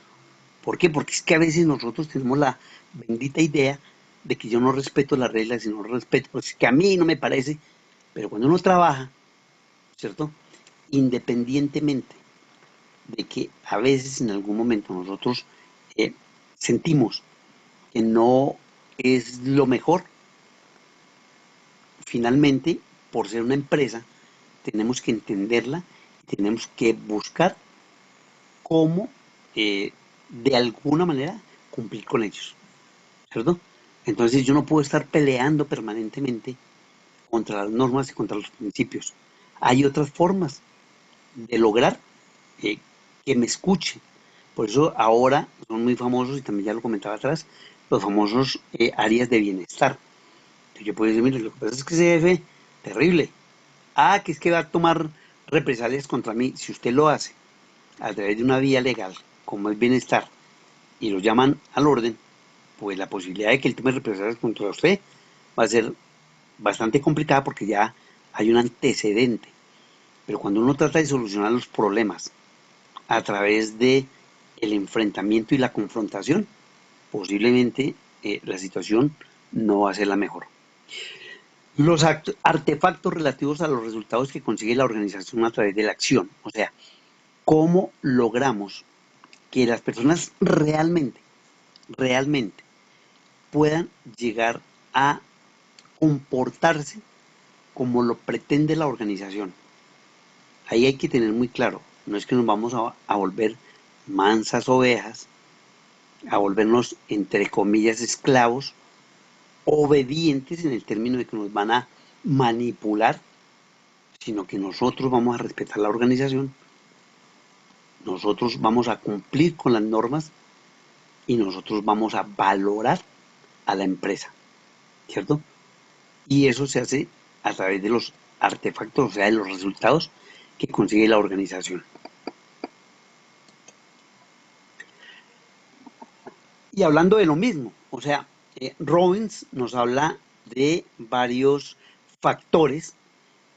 [SPEAKER 3] ¿Por qué? Porque es que a veces nosotros tenemos la bendita idea de que yo no respeto las reglas y no respeto, pues es que a mí no me parece, pero cuando uno trabaja, ¿cierto? Independientemente de que a veces en algún momento nosotros sentimos que no es lo mejor, finalmente, por ser una empresa, tenemos que entenderla y tenemos que buscar cómo de alguna manera cumplir con ellos, ¿cierto? Entonces yo no puedo estar peleando permanentemente contra las normas y contra los principios. Hay otras formas de lograr que me escuchen. Por eso ahora son muy famosos, y también ya lo comentaba atrás, los famosos áreas de bienestar. Entonces yo puedo decir, mire, lo que pasa es que ese jefe, terrible. Ah, que es que va a tomar represalias contra mí. Si usted lo hace a través de una vía legal, como es bienestar, y lo llaman al orden, pues la posibilidad de que él tome represalias contra usted va a ser bastante complicada porque ya hay un antecedente. Pero cuando uno trata de solucionar los problemas a través de el enfrentamiento y la confrontación, posiblemente la situación no va a ser la mejor. Los artefactos relativos a los resultados que consigue la organización a través de la acción. O sea, cómo logramos que las personas realmente puedan llegar a comportarse como lo pretende la organización. Ahí hay que tener muy claro, no es que nos vamos a volver mansas ovejas, a volvernos, entre comillas, esclavos, obedientes en el término de que nos van a manipular, sino que nosotros vamos a respetar la organización, nosotros vamos a cumplir con las normas y nosotros vamos a valorar a la empresa, ¿cierto? Y eso se hace a través de los artefactos, o sea, de los resultados que consigue la organización. Y hablando de lo mismo, o sea, Robbins nos habla de varios factores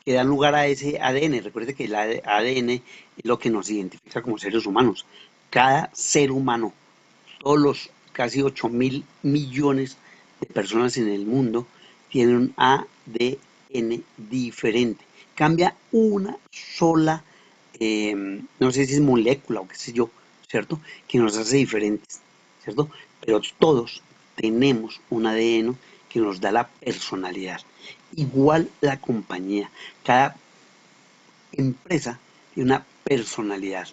[SPEAKER 3] que dan lugar a ese ADN. Recuerde que el ADN es lo que nos identifica como seres humanos. Cada ser humano, todos los casi 8.000 millones de personas en el mundo tienen un ADN diferente. Cambia una sola, no sé si es molécula o qué sé yo, ¿cierto? Que nos hace diferentes, ¿cierto? Pero todos tenemos un ADN que nos da la personalidad. Igual la compañía, cada empresa tiene una personalidad,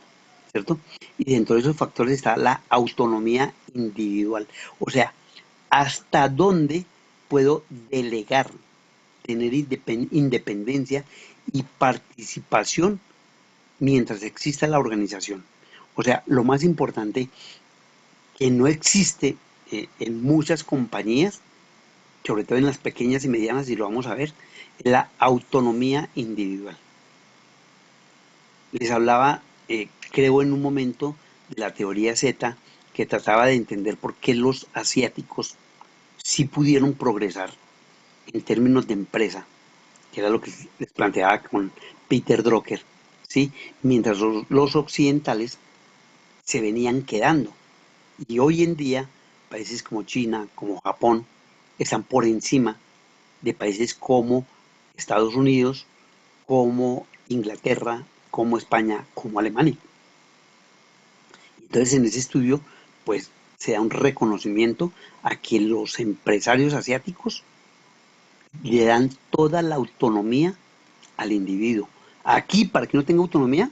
[SPEAKER 3] ¿cierto? Y dentro de esos factores está la autonomía individual. O sea, hasta dónde puedo delegar, tener independencia y participación mientras exista la organización. O sea, lo más importante que no existe en muchas compañías, sobre todo en las pequeñas y medianas, y lo vamos a ver, es la autonomía individual. Les hablaba, creo en un momento, de la teoría Z, que trataba de entender por qué los asiáticos sí pudieron progresar en términos de empresa, que era lo que les planteaba con Peter Drucker, ¿sí? Mientras los occidentales se venían quedando. Y hoy en día, países como China, como Japón, están por encima de países como Estados Unidos, como Inglaterra, como España, como Alemania. Entonces, en ese estudio, pues, se da un reconocimiento a que los empresarios asiáticos le dan toda la autonomía al individuo. Aquí, para que no tenga autonomía,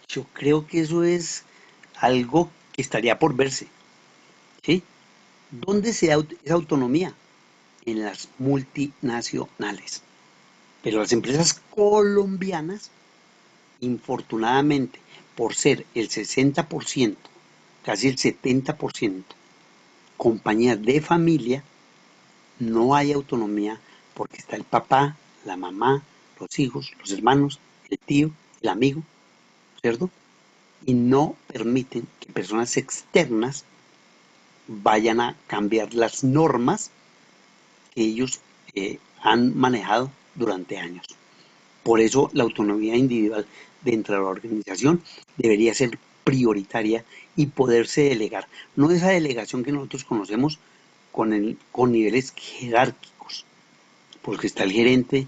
[SPEAKER 3] yo creo que eso es algo que estaría por verse, ¿sí? ¿Dónde se da esa autonomía? En las multinacionales. Pero las empresas colombianas, infortunadamente, por ser el 60%, casi el 70%, compañías de familia, no hay autonomía porque está el papá, la mamá, los hijos, los hermanos, el tío, el amigo, ¿cierto? Y no permiten que personas externas vayan a cambiar las normas que ellos han manejado durante años. Por eso la autonomía individual dentro de la organización debería ser prioritaria y poderse delegar. No esa delegación que nosotros conocemos con niveles jerárquicos, porque está el gerente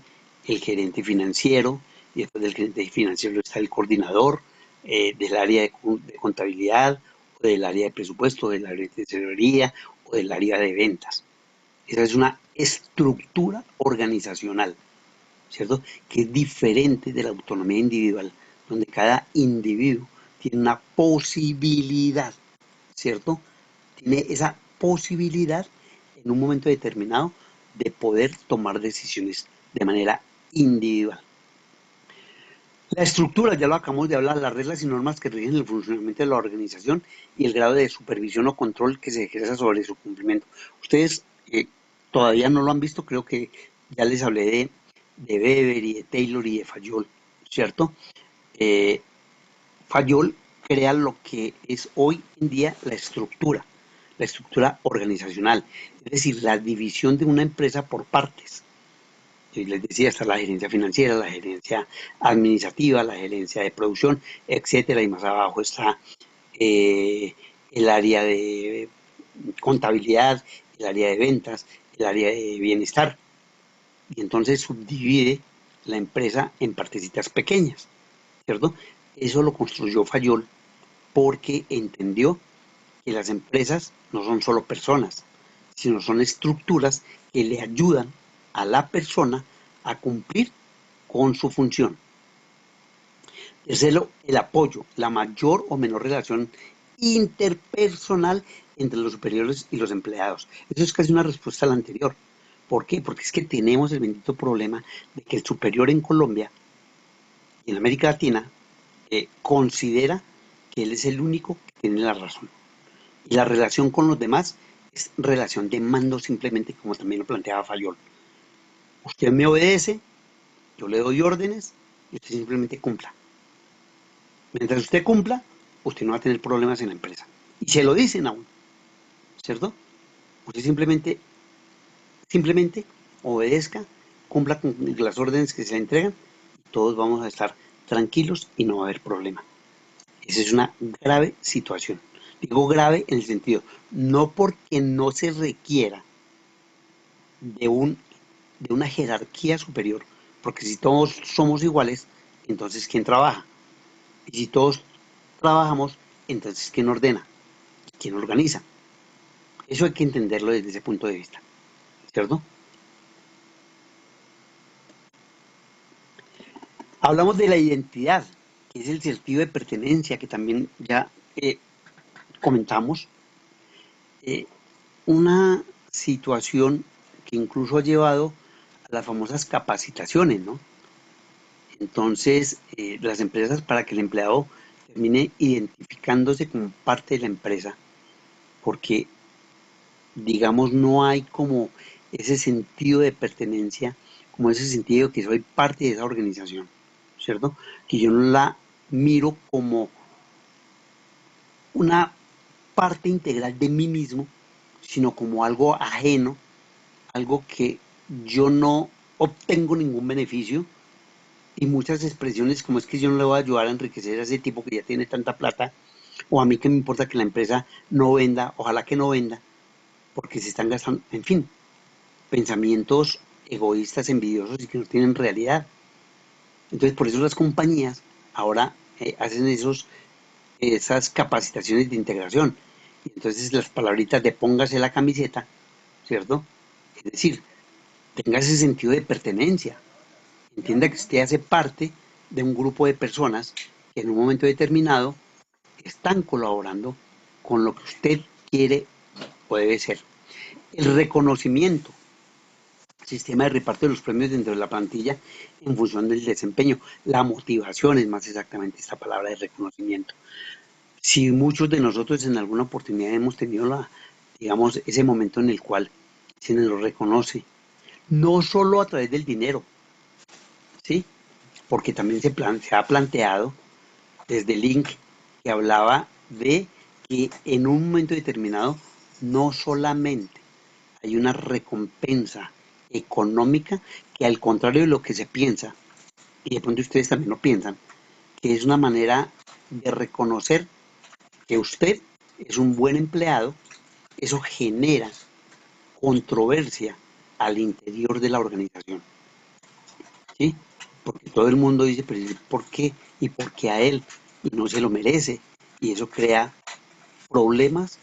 [SPEAKER 3] financiero, y después del gerente financiero está el coordinador del área de contabilidad, o del área de presupuesto, del área de tesorería, o del área de ventas. Esa es una estructura organizacional, ¿cierto? Que es diferente de la autonomía individual, donde cada individuo tiene una posibilidad, ¿cierto? Tiene esa posibilidad en un momento determinado de poder tomar decisiones de manera individual. La estructura, ya lo acabamos de hablar, las reglas y normas que rigen el funcionamiento de la organización y el grado de supervisión o control que se ejerza sobre su cumplimiento. Ustedes todavía no lo han visto, creo que ya les hablé de Weber y de Taylor y de Fayol, ¿cierto? Fayol crea lo que es hoy en día la estructura organizacional, es decir, la división de una empresa por partes. Y les decía, está la gerencia financiera, la gerencia administrativa, la gerencia de producción, etcétera, y más abajo está el área de contabilidad, el área de ventas, el área de bienestar. y entonces subdivide la empresa en partecitas pequeñas, ¿cierto? Eso lo construyó Fayol porque entendió que las empresas no son solo personas, sino son estructuras que le ayudan a la persona a cumplir con su función. Tercero, el apoyo, la mayor o menor relación interpersonal entre los superiores y los empleados. Eso es casi una respuesta a la anterior. ¿Por qué? Porque es que tenemos el bendito problema de que el superior en Colombia y en América Latina considera que él es el único que tiene la razón. Y la relación con los demás es relación de mando simplemente, como también lo planteaba Fayol. Usted me obedece, yo le doy órdenes y usted simplemente cumpla. Mientras usted cumpla, usted no va a tener problemas en la empresa. Y se lo dicen aún, ¿cierto? Usted simplemente obedezca, cumpla con las órdenes que se le entregan y todos vamos a estar tranquilos y no va a haber problema. Esa es una grave situación. Digo grave en el sentido, no porque no se requiera de una jerarquía superior, porque si todos somos iguales, entonces ¿quién trabaja? Y si todos trabajamos, entonces ¿quién ordena? ¿Quién organiza? Eso hay que entenderlo desde ese punto de vista, ¿cierto? Hablamos de la identidad, que es el sentido de pertenencia, que también ya comentamos. Una situación que incluso ha llevado a las famosas capacitaciones, ¿no? Entonces, las empresas, para que el empleado termine identificándose como parte de la empresa, porque, digamos, no hay como ese sentido de pertenencia, como ese sentido de que soy parte de esa organización, ¿cierto? Que yo no la miro como una parte integral de mí mismo, sino como algo ajeno, algo que yo no obtengo ningún beneficio, y muchas expresiones como es que yo no le voy a ayudar a enriquecer a ese tipo que ya tiene tanta plata, o a mí que me importa que la empresa no venda, ojalá que no venda, porque se están gastando, en fin, pensamientos egoístas, envidiosos y que no tienen realidad. Entonces por eso las compañías ahora hacen esas capacitaciones de integración. Y entonces las palabritas de póngase la camiseta, ¿cierto? Es decir, tenga ese sentido de pertenencia. Entienda que usted hace parte de un grupo de personas que en un momento determinado están colaborando con lo que usted quiere o debe ser. El reconocimiento, sistema de reparto de los premios dentro de la plantilla en función del desempeño. La motivación es más exactamente esta palabra de reconocimiento. Si muchos de nosotros en alguna oportunidad hemos tenido digamos, ese momento en el cual se nos lo reconoce, no solo a través del dinero, ¿sí? Porque también se ha planteado desde el Link que hablaba de que en un momento determinado no solamente hay una recompensa económica, que al contrario de lo que se piensa, y de pronto ustedes también lo piensan, que es una manera de reconocer que usted es un buen empleado. Eso genera controversia al interior de la organización, ¿sí? Porque todo el mundo dice, pero ¿por qué? ¿Y por qué a él? Y no se lo merece. Y eso crea problemas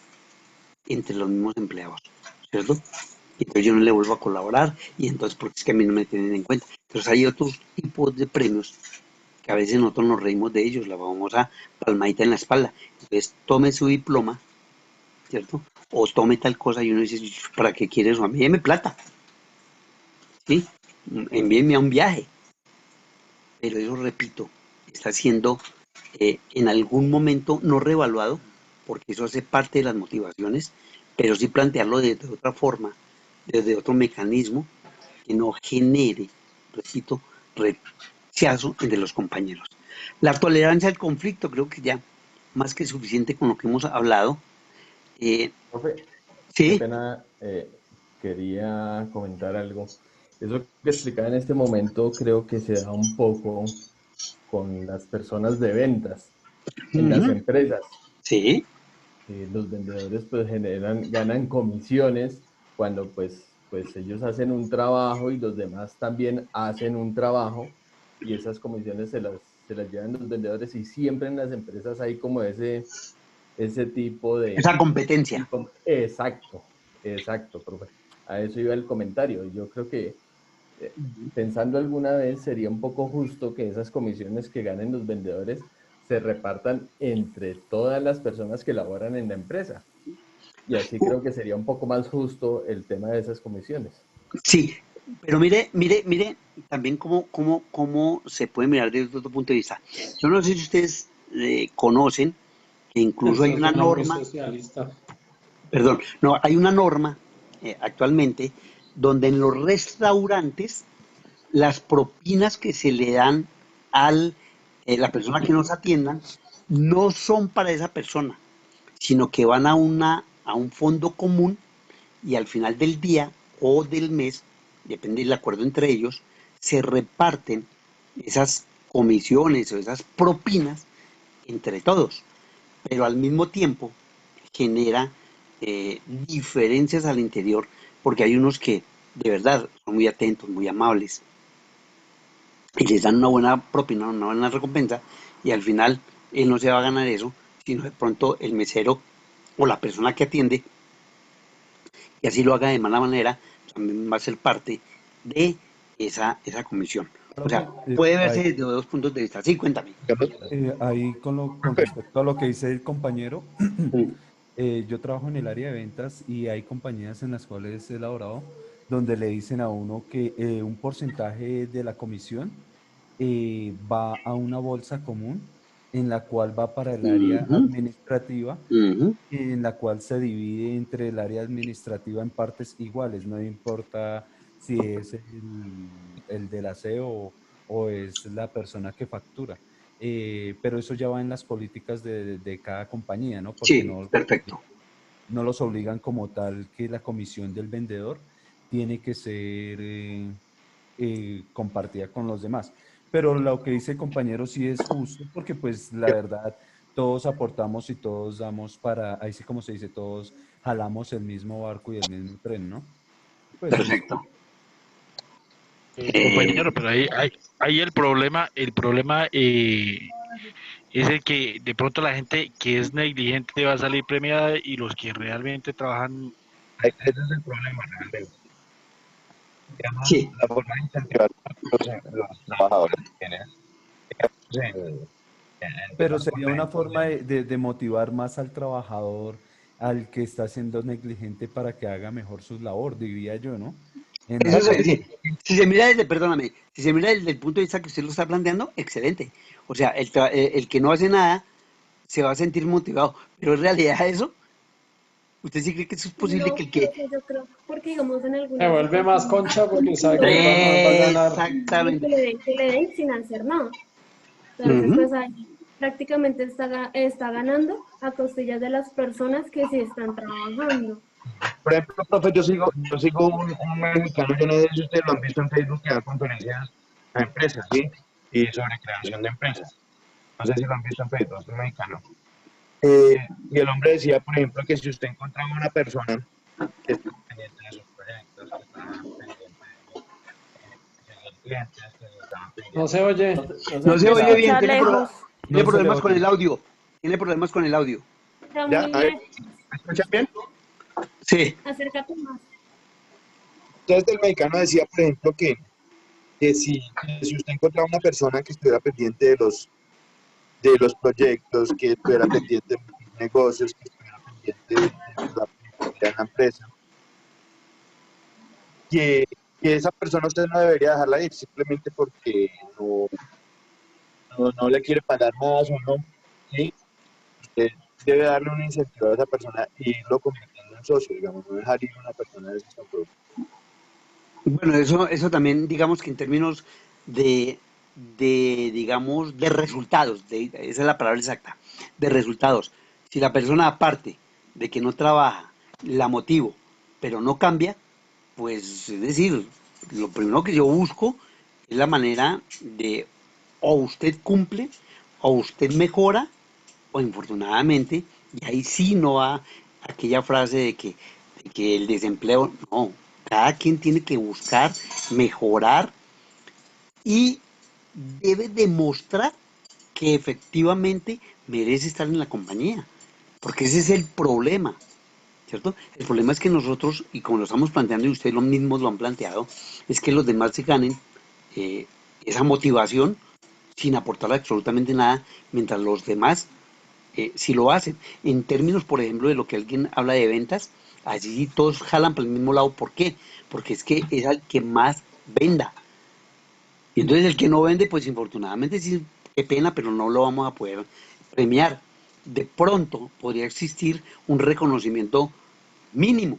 [SPEAKER 3] entre los mismos empleados, ¿cierto? Y entonces yo no le vuelvo a colaborar, y entonces porque es que a mí no me tienen en cuenta. Entonces hay otros tipos de premios que a veces nosotros nos reímos de ellos, la famosa palmadita en la espalda. Entonces tome su diploma, ¿cierto? O tome tal cosa y uno dice, ¿para qué quiere eso? A mí deme plata, ¿sí? Envíenme a un viaje. Pero eso, repito, está siendo en algún momento no reevaluado, porque eso hace parte de las motivaciones, pero sí plantearlo desde otra forma, desde otro mecanismo que no genere, repito, rechazo entre los compañeros. La tolerancia al conflicto, creo que ya más que suficiente con lo que hemos hablado.
[SPEAKER 13] Profe, qué
[SPEAKER 3] Sí,
[SPEAKER 13] pena, quería comentar algo. Eso que explicaba en este momento creo que se da un poco con las personas de ventas en las empresas.
[SPEAKER 3] sí,
[SPEAKER 13] Los vendedores pues ganan comisiones cuando pues pues ellos hacen un trabajo y los demás también hacen un trabajo y esas comisiones se las llevan los vendedores y siempre en las empresas hay como ese tipo de...
[SPEAKER 3] Esa competencia.
[SPEAKER 13] Exacto, profe. A eso iba el comentario. Yo creo que pensando alguna vez sería un poco justo que esas comisiones que ganen los vendedores se repartan entre todas las personas que laboran en la empresa. Y así creo que sería un poco más justo el tema de esas comisiones.
[SPEAKER 3] Sí, pero mire también cómo se puede mirar desde otro punto de vista. Yo no sé si ustedes conocen que incluso hay una norma, perdón, no, hay una norma actualmente donde en los restaurantes las propinas que se le dan a la persona que nos atiendan no son para esa persona, sino que van a un fondo común y al final del día o del mes, depende del acuerdo entre ellos, se reparten esas comisiones o esas propinas entre todos, pero al mismo tiempo genera diferencias al interior, porque hay unos que de verdad son muy atentos, muy amables, y les dan una buena propina, una buena recompensa, y al final él no se va a ganar eso, sino de pronto el mesero o la persona que atiende, y así lo haga de mala manera, también va a ser parte de esa comisión. O sea, puede verse desde dos puntos de vista. Sí, cuéntame.
[SPEAKER 8] Ahí con respecto a lo que dice el compañero, yo trabajo en el área de ventas y hay compañías en las cuales he laborado donde le dicen a uno que un porcentaje de la comisión va a una bolsa común en la cual va para el área administrativa, en la cual se divide entre el área administrativa en partes iguales, no importa si es el del aseo o es la persona que factura. Pero eso ya va en las políticas de cada compañía, ¿no? Porque
[SPEAKER 3] Sí, perfecto.
[SPEAKER 8] no los obligan como tal que la comisión del vendedor tiene que ser compartida con los demás. Pero lo que dice el compañero sí es justo, porque pues la verdad todos aportamos y todos damos para, ahí sí como se dice, todos jalamos el mismo barco y el mismo tren, ¿no? Pues,
[SPEAKER 3] perfecto.
[SPEAKER 14] Compañero, pero ahí el problema es el que de pronto la gente que es negligente va a salir premiada y los que realmente trabajan.
[SPEAKER 15] Ese es el problema realmente. Digamos,
[SPEAKER 3] sí.
[SPEAKER 15] La forma de incentivar los trabajadores que tienen,
[SPEAKER 8] pero sería una forma de motivar más al trabajador, al que está siendo negligente para que haga mejor su labor, diría yo, ¿no?
[SPEAKER 3] Eso es, si se mira perdóname, si se mira desde el punto de vista que usted lo está planteando, excelente. O sea, el que no hace nada se va a sentir motivado, pero en realidad eso, ¿usted sí cree que eso es posible?
[SPEAKER 2] No,
[SPEAKER 3] que el que...
[SPEAKER 2] yo creo, porque digamos en algunas...
[SPEAKER 16] Se vuelve más concha porque sabe que va a ganar.
[SPEAKER 3] Exactamente.
[SPEAKER 2] Que le den sin hacer nada. Entonces, pues ahí prácticamente está ganando a costillas de las personas que sí están trabajando.
[SPEAKER 15] Por ejemplo, profe, yo sigo un mexicano, yo no sé si ustedes lo han visto en Facebook, que da conferencias a empresas, ¿sí? Y sobre creación de empresas. No sé si lo han visto en Facebook, es un mexicano. Y el hombre decía, por ejemplo, que si usted encontraba una persona que está pendiente de sus proyectos, que está pendiente de clientes, que está pendiente...
[SPEAKER 16] No se oye.
[SPEAKER 3] No se oye bien, tiene problemas con el audio. Tiene problemas con el audio.
[SPEAKER 15] ¿Ya? A ver, ¿me escuchan bien?
[SPEAKER 3] Sí.
[SPEAKER 2] Acércate más.
[SPEAKER 15] Entonces el mexicano decía, por ejemplo, que si usted encontraba una persona que estuviera pendiente de los proyectos, que estuviera pendiente de los negocios, que estuviera pendiente de la empresa, que esa persona usted no debería dejarla ir simplemente porque no le quiere pagar más o no, ¿sí? Usted debe darle un incentivo a esa persona y irlo convirtiendo en socio, digamos, no dejar ir a una persona de ese producto.
[SPEAKER 3] Bueno, eso también, digamos que en términos digamos, de resultados, esa es la palabra exacta, de resultados. Si la persona, aparte de que no trabaja, la motivo, pero no cambia, pues, es decir, lo primero que yo busco es la manera de o usted cumple, o usted mejora, o infortunadamente, y ahí sí no va aquella frase de que el desempleo, no, Cada quien tiene que buscar mejorar y debe demostrar que efectivamente merece estar en la compañía, porque ese es el problema, ¿cierto? El problema es que nosotros, y como lo estamos planteando y ustedes mismos lo han planteado, es que los demás se ganen esa motivación sin aportar absolutamente nada, mientras los demás sí lo hacen. En términos, por ejemplo, de lo que alguien habla de ventas, allí todos jalan para el mismo lado. ¿Por qué? Porque es que es el que más venda. Y entonces el que no vende, pues infortunadamente sí, qué pena, pero no lo vamos a poder premiar. De pronto podría existir un reconocimiento mínimo,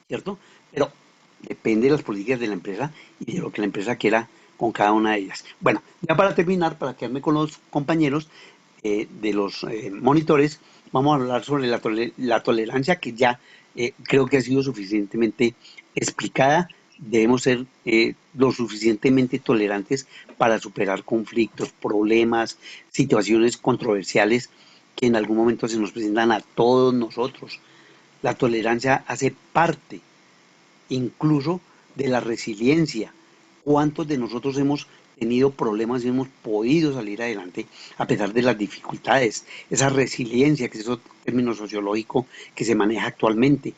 [SPEAKER 3] ¿cierto? Pero depende de las políticas de la empresa y de lo que la empresa quiera con cada una de ellas. Bueno, ya para terminar, para quedarme con los compañeros de los monitores, vamos a hablar sobre la tolerancia, que ya creo que ha sido suficientemente explicada. Debemos ser lo suficientemente tolerantes para superar conflictos, problemas, situaciones controversiales que en algún momento se nos presentan a todos nosotros. La tolerancia hace parte incluso de la resiliencia. ¿Cuántos de nosotros hemos tenido problemas y hemos podido salir adelante a pesar de las dificultades? Esa resiliencia, que es otro término sociológico que se maneja actualmente.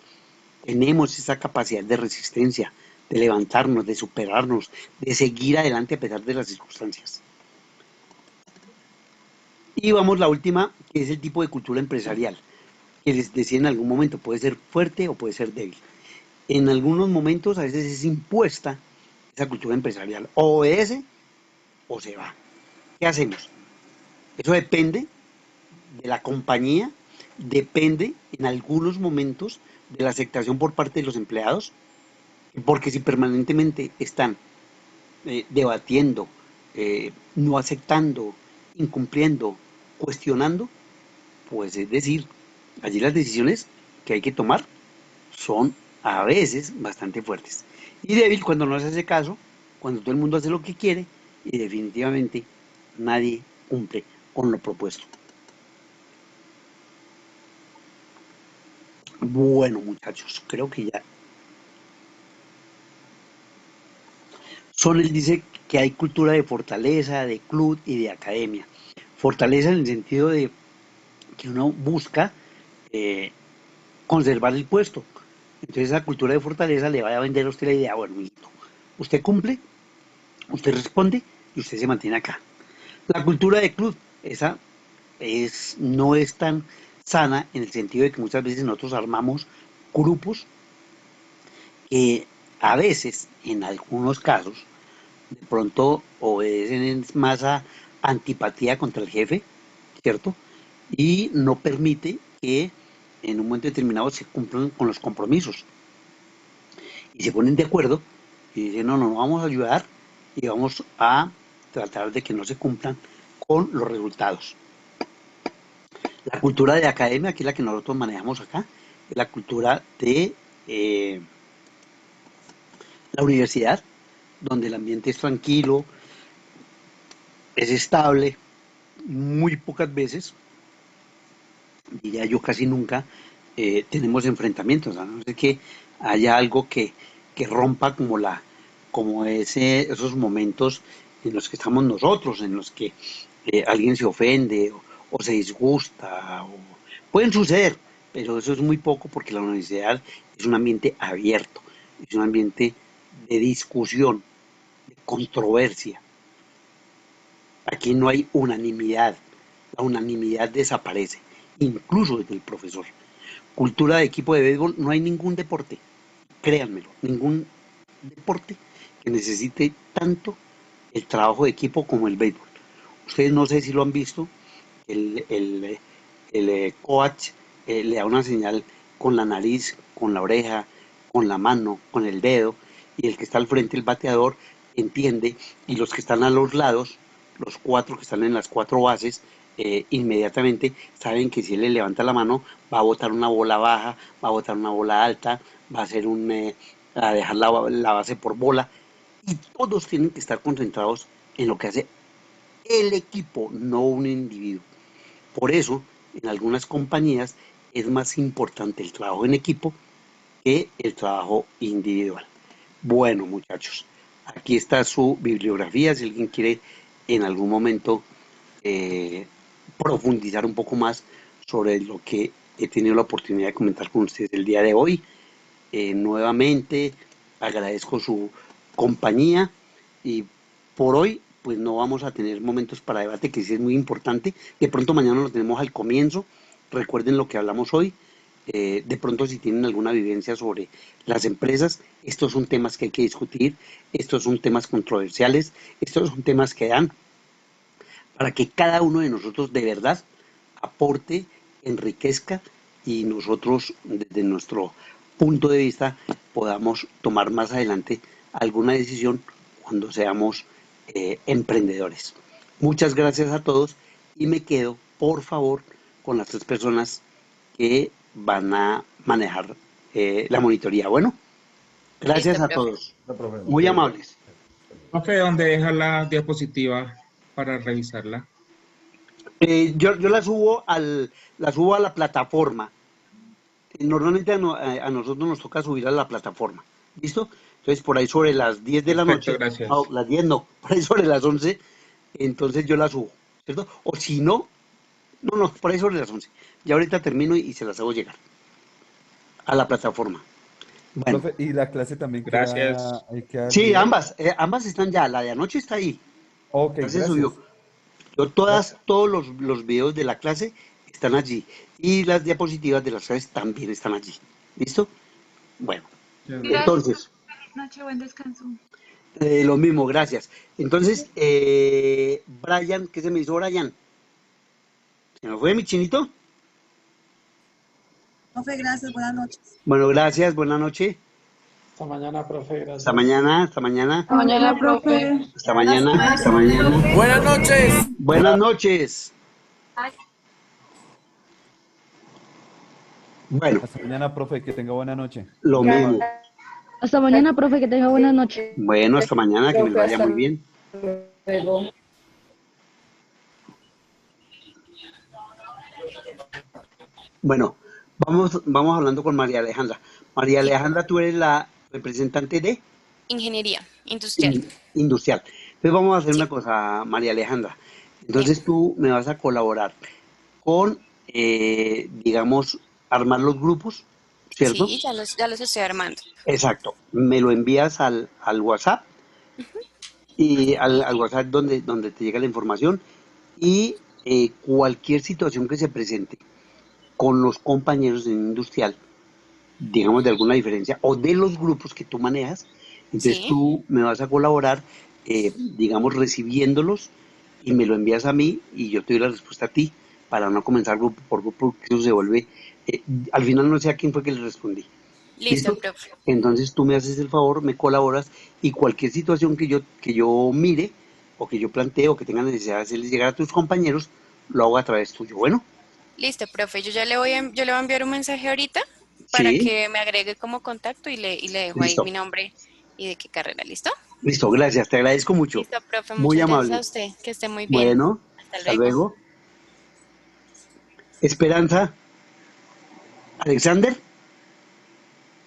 [SPEAKER 3] Tenemos esa capacidad de resistencia, de levantarnos, de superarnos, de seguir adelante a pesar de las circunstancias. Y vamos la última, que es el tipo de cultura empresarial, que les decía en algún momento, puede ser fuerte o puede ser débil. En algunos momentos a veces es impuesta esa cultura empresarial, o obedece o se va. ¿Qué hacemos? Eso depende de la compañía, depende en algunos momentos de la aceptación por parte de los empleados, porque si permanentemente están debatiendo, no aceptando, incumpliendo, cuestionando, pues es decir, allí las decisiones que hay que tomar son a veces bastante fuertes. Y débil cuando no se hace caso, cuando todo el mundo hace lo que quiere y definitivamente nadie cumple con lo propuesto. Bueno, muchachos, creo que ya. Él dice que hay cultura de fortaleza, de club y de academia. Fortaleza en el sentido de que uno busca conservar el puesto. Entonces esa cultura de fortaleza le va a vender a usted la idea, bueno, listo, usted cumple, usted responde y usted se mantiene acá. La cultura de club, esa no es tan sana en el sentido de que muchas veces nosotros armamos grupos que a veces, en algunos casos, de pronto obedecen más a antipatía contra el jefe, ¿cierto? Y no permite que en un momento determinado se cumplan con los compromisos. Y se ponen de acuerdo y dicen, no, vamos a ayudar y vamos a tratar de que no se cumplan con los resultados. La cultura de academia, que es la que nosotros manejamos acá, es la cultura de la universidad, donde el ambiente es tranquilo, es estable, muy pocas veces, diría yo casi nunca, tenemos enfrentamientos, a no ser que haya algo que rompa como esos momentos en los que estamos nosotros, en los que alguien se ofende o se disgusta, pueden suceder, pero eso es muy poco porque la universidad es un ambiente abierto, es un ambiente de discusión, de controversia. Aquí no hay unanimidad, la unanimidad desaparece, incluso desde el profesor. Cultura de equipo de béisbol, no hay ningún deporte, créanmelo, ningún deporte que necesite tanto el trabajo de equipo como el béisbol. Ustedes no sé si lo han visto, el coach le da una señal con la nariz, con la oreja, con la mano, con el dedo, y el que está al frente, el bateador, entiende, y los que están a los lados, los 4 que están en las 4 bases, inmediatamente saben que si él le levanta la mano va a botar una bola baja, va a botar una bola alta, va a hacer a dejar la base por bola, y todos tienen que estar concentrados en lo que hace el equipo, no un individuo. Por eso, en algunas compañías es más importante el trabajo en equipo que el trabajo individual. Bueno, muchachos, aquí está su bibliografía, si alguien quiere en algún momento profundizar un poco más sobre lo que he tenido la oportunidad de comentar con ustedes el día de hoy. Nuevamente agradezco su compañía y por hoy pues no vamos a tener momentos para debate, que sí es muy importante. De pronto mañana lo tenemos al comienzo. Recuerden lo que hablamos hoy. De pronto si tienen alguna vivencia sobre las empresas, estos son temas que hay que discutir, estos son temas controversiales, estos son temas que dan para que cada uno de nosotros de verdad aporte, enriquezca y nosotros desde nuestro punto de vista podamos tomar más adelante alguna decisión cuando seamos emprendedores. Muchas gracias a todos y me quedo, por favor, con las 3 personas que van a manejar la monitoría. Bueno, gracias a todos. Muy amables.
[SPEAKER 17] Profe, ¿dónde deja la diapositiva para revisarla?
[SPEAKER 3] Yo la subo a la plataforma. Normalmente a nosotros nos toca subir a la plataforma. ¿Listo? Entonces, por ahí sobre las 10 de la noche.
[SPEAKER 17] Gracias.
[SPEAKER 3] No, las 10 no, por ahí sobre las 11, entonces yo la subo, ¿cierto? O si no, por ahí sobre las 11. Ya ahorita termino y se las hago llegar a la plataforma. Bueno.
[SPEAKER 8] Profe, y la clase también
[SPEAKER 17] Gracias.
[SPEAKER 3] Sí, ambas están ya. La de anoche está ahí.
[SPEAKER 8] Ok,
[SPEAKER 3] Ya se
[SPEAKER 8] gracias.
[SPEAKER 3] subió. Todos los videos de la clase están allí. Y las diapositivas de las clases también están allí. ¿Listo? Bueno. Entonces,
[SPEAKER 9] Noche, buen descanso.
[SPEAKER 3] lo mismo, gracias. Entonces, Brian, ¿qué se me hizo Brian? ¿Se me fue mi chinito?
[SPEAKER 1] Profe, gracias, buenas noches.
[SPEAKER 3] Bueno, gracias, buenas noches.
[SPEAKER 16] Hasta mañana, profe, gracias.
[SPEAKER 3] Hasta mañana, hasta mañana.
[SPEAKER 4] Hasta mañana, profe.
[SPEAKER 3] Hasta mañana, hasta mañana.
[SPEAKER 18] Buenas noches.
[SPEAKER 3] Buenas noches. Bueno.
[SPEAKER 8] Hasta mañana, profe, que tenga buena noche.
[SPEAKER 3] Lo mismo.
[SPEAKER 19] Hasta mañana, profe, que tenga buena noche.
[SPEAKER 3] Bueno, hasta mañana, que me vaya muy bien.
[SPEAKER 19] Luego.
[SPEAKER 3] Bueno, vamos hablando con María Alejandra. María Alejandra, tú eres la representante de
[SPEAKER 12] Ingeniería industrial.
[SPEAKER 3] Industrial. Entonces vamos a hacer una cosa, María Alejandra. Entonces tú me vas a colaborar con, digamos, armar los grupos, ¿cierto?
[SPEAKER 12] Sí, ya los estoy armando.
[SPEAKER 3] Exacto. Me lo envías al WhatsApp y al WhatsApp donde te llega la información y cualquier situación que se presente con los compañeros en industrial, digamos de alguna diferencia, o de los grupos que tú manejas, entonces tú me vas a colaborar, digamos, recibiéndolos y me lo envías a mí y yo te doy la respuesta a ti para no comenzar grupo por grupo, porque eso se vuelve, al final no sé a quién fue que le respondí.
[SPEAKER 12] Listo, profe.
[SPEAKER 3] Entonces tú me haces el favor, me colaboras y cualquier situación que yo mire o que yo plantee o que tenga necesidad de hacerles llegar a tus compañeros, lo hago a través tuyo. Bueno.
[SPEAKER 12] Listo, profe. Yo le voy a enviar un mensaje ahorita para que me agregue como contacto y le dejo
[SPEAKER 3] Listo.
[SPEAKER 12] ahí mi nombre y de qué carrera. ¿Listo?
[SPEAKER 3] Listo, gracias. Te agradezco mucho.
[SPEAKER 12] Listo, profe.
[SPEAKER 3] Muy
[SPEAKER 12] Muchas
[SPEAKER 3] amable.
[SPEAKER 12] gracias a usted. Que esté muy bien.
[SPEAKER 3] Bueno, hasta luego. Esperanza. Alexander.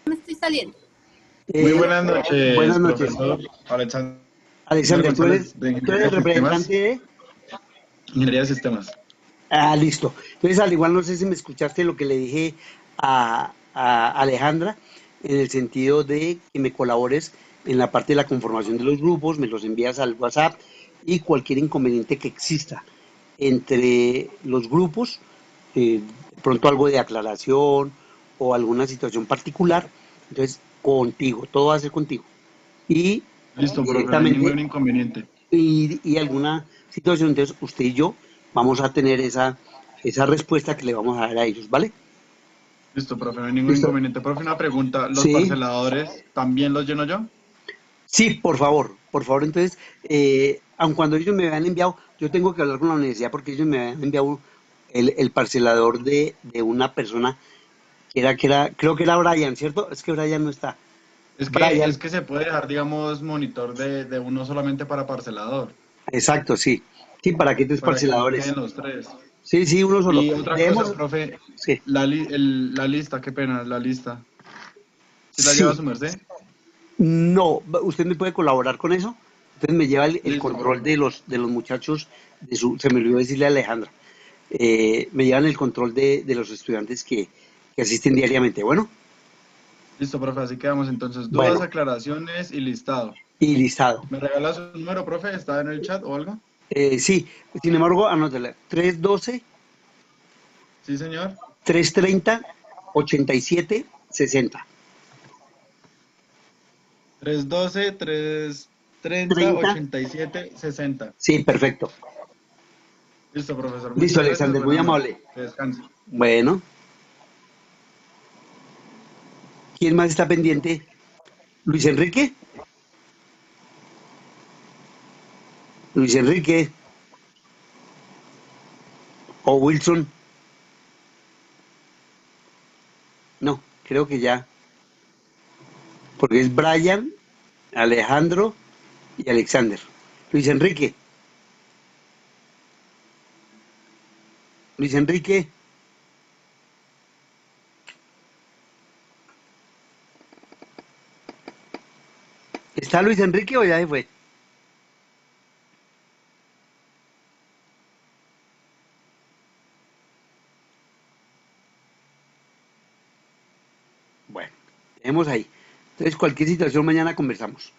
[SPEAKER 2] Me estoy saliendo.
[SPEAKER 6] Muy buenas noches.
[SPEAKER 3] Buenas noches.
[SPEAKER 6] Profesor
[SPEAKER 3] Alexander, ¿tú eres el representante de
[SPEAKER 6] Ingeniería de Sistemas?
[SPEAKER 3] Ah, listo. Entonces, al igual, no sé si me escuchaste lo que le dije a Alejandra, en el sentido de que me colabores en la parte de la conformación de los grupos, me los envías al WhatsApp y cualquier inconveniente que exista entre los grupos, pronto algo de aclaración o alguna situación particular, entonces contigo, todo va a ser contigo. Y
[SPEAKER 6] listo, pero no hay ningún inconveniente.
[SPEAKER 3] Y alguna situación, entonces usted y yo vamos a tener esa respuesta que le vamos a dar a ellos, ¿vale?
[SPEAKER 6] Listo, profe, no hay ningún inconveniente. Profe, una pregunta, ¿los parceladores también los lleno yo?
[SPEAKER 3] Sí, por favor, entonces, aun cuando ellos me habían enviado, yo tengo que hablar con la universidad porque ellos me habían enviado el parcelador de una persona que era, creo que era Brian, ¿cierto? Es que Brian no está.
[SPEAKER 6] Es que se puede dejar, digamos, monitor de uno solamente para parcelador.
[SPEAKER 3] Exacto, sí. Sí, ¿para qué tres parceladores?
[SPEAKER 6] Que los tres.
[SPEAKER 3] Sí, uno solo.
[SPEAKER 6] Y otra cosa, profe, la lista, qué pena, la lista. ¿Sí la lleva su merced?
[SPEAKER 3] No, ¿usted me puede colaborar con eso? Entonces me lleva el
[SPEAKER 6] Listo,
[SPEAKER 3] control de los muchachos, se me olvidó decirle a Alejandra, me llevan el control de los estudiantes que asisten diariamente. Bueno.
[SPEAKER 6] Listo, profe, así quedamos entonces. Dudas,
[SPEAKER 3] Bueno.
[SPEAKER 6] aclaraciones y listado.
[SPEAKER 3] Y listado.
[SPEAKER 6] ¿Me regala su número, profe? ¿Está en el chat o algo?
[SPEAKER 3] Sí, sin embargo, anótela. 312.
[SPEAKER 6] Sí, señor.
[SPEAKER 3] 330 87 60.
[SPEAKER 6] 312 330 87 60.
[SPEAKER 3] Sí, perfecto.
[SPEAKER 6] Listo, profesor.
[SPEAKER 3] Listo,
[SPEAKER 6] Muchas
[SPEAKER 3] Alexander,
[SPEAKER 6] gracias.
[SPEAKER 3] muy
[SPEAKER 6] Buenas noches.
[SPEAKER 3] amable.
[SPEAKER 6] Que descanse.
[SPEAKER 3] Bueno. ¿Quién más está pendiente? ¿Luis Enrique? Luis Enrique. ¿O Wilson? No, creo que ya. Porque es Brian, Alejandro y Alexander. Luis Enrique. Luis Enrique. ¿Está Luis Enrique o ya se fue? Bueno, tenemos ahí. Entonces, cualquier situación mañana conversamos.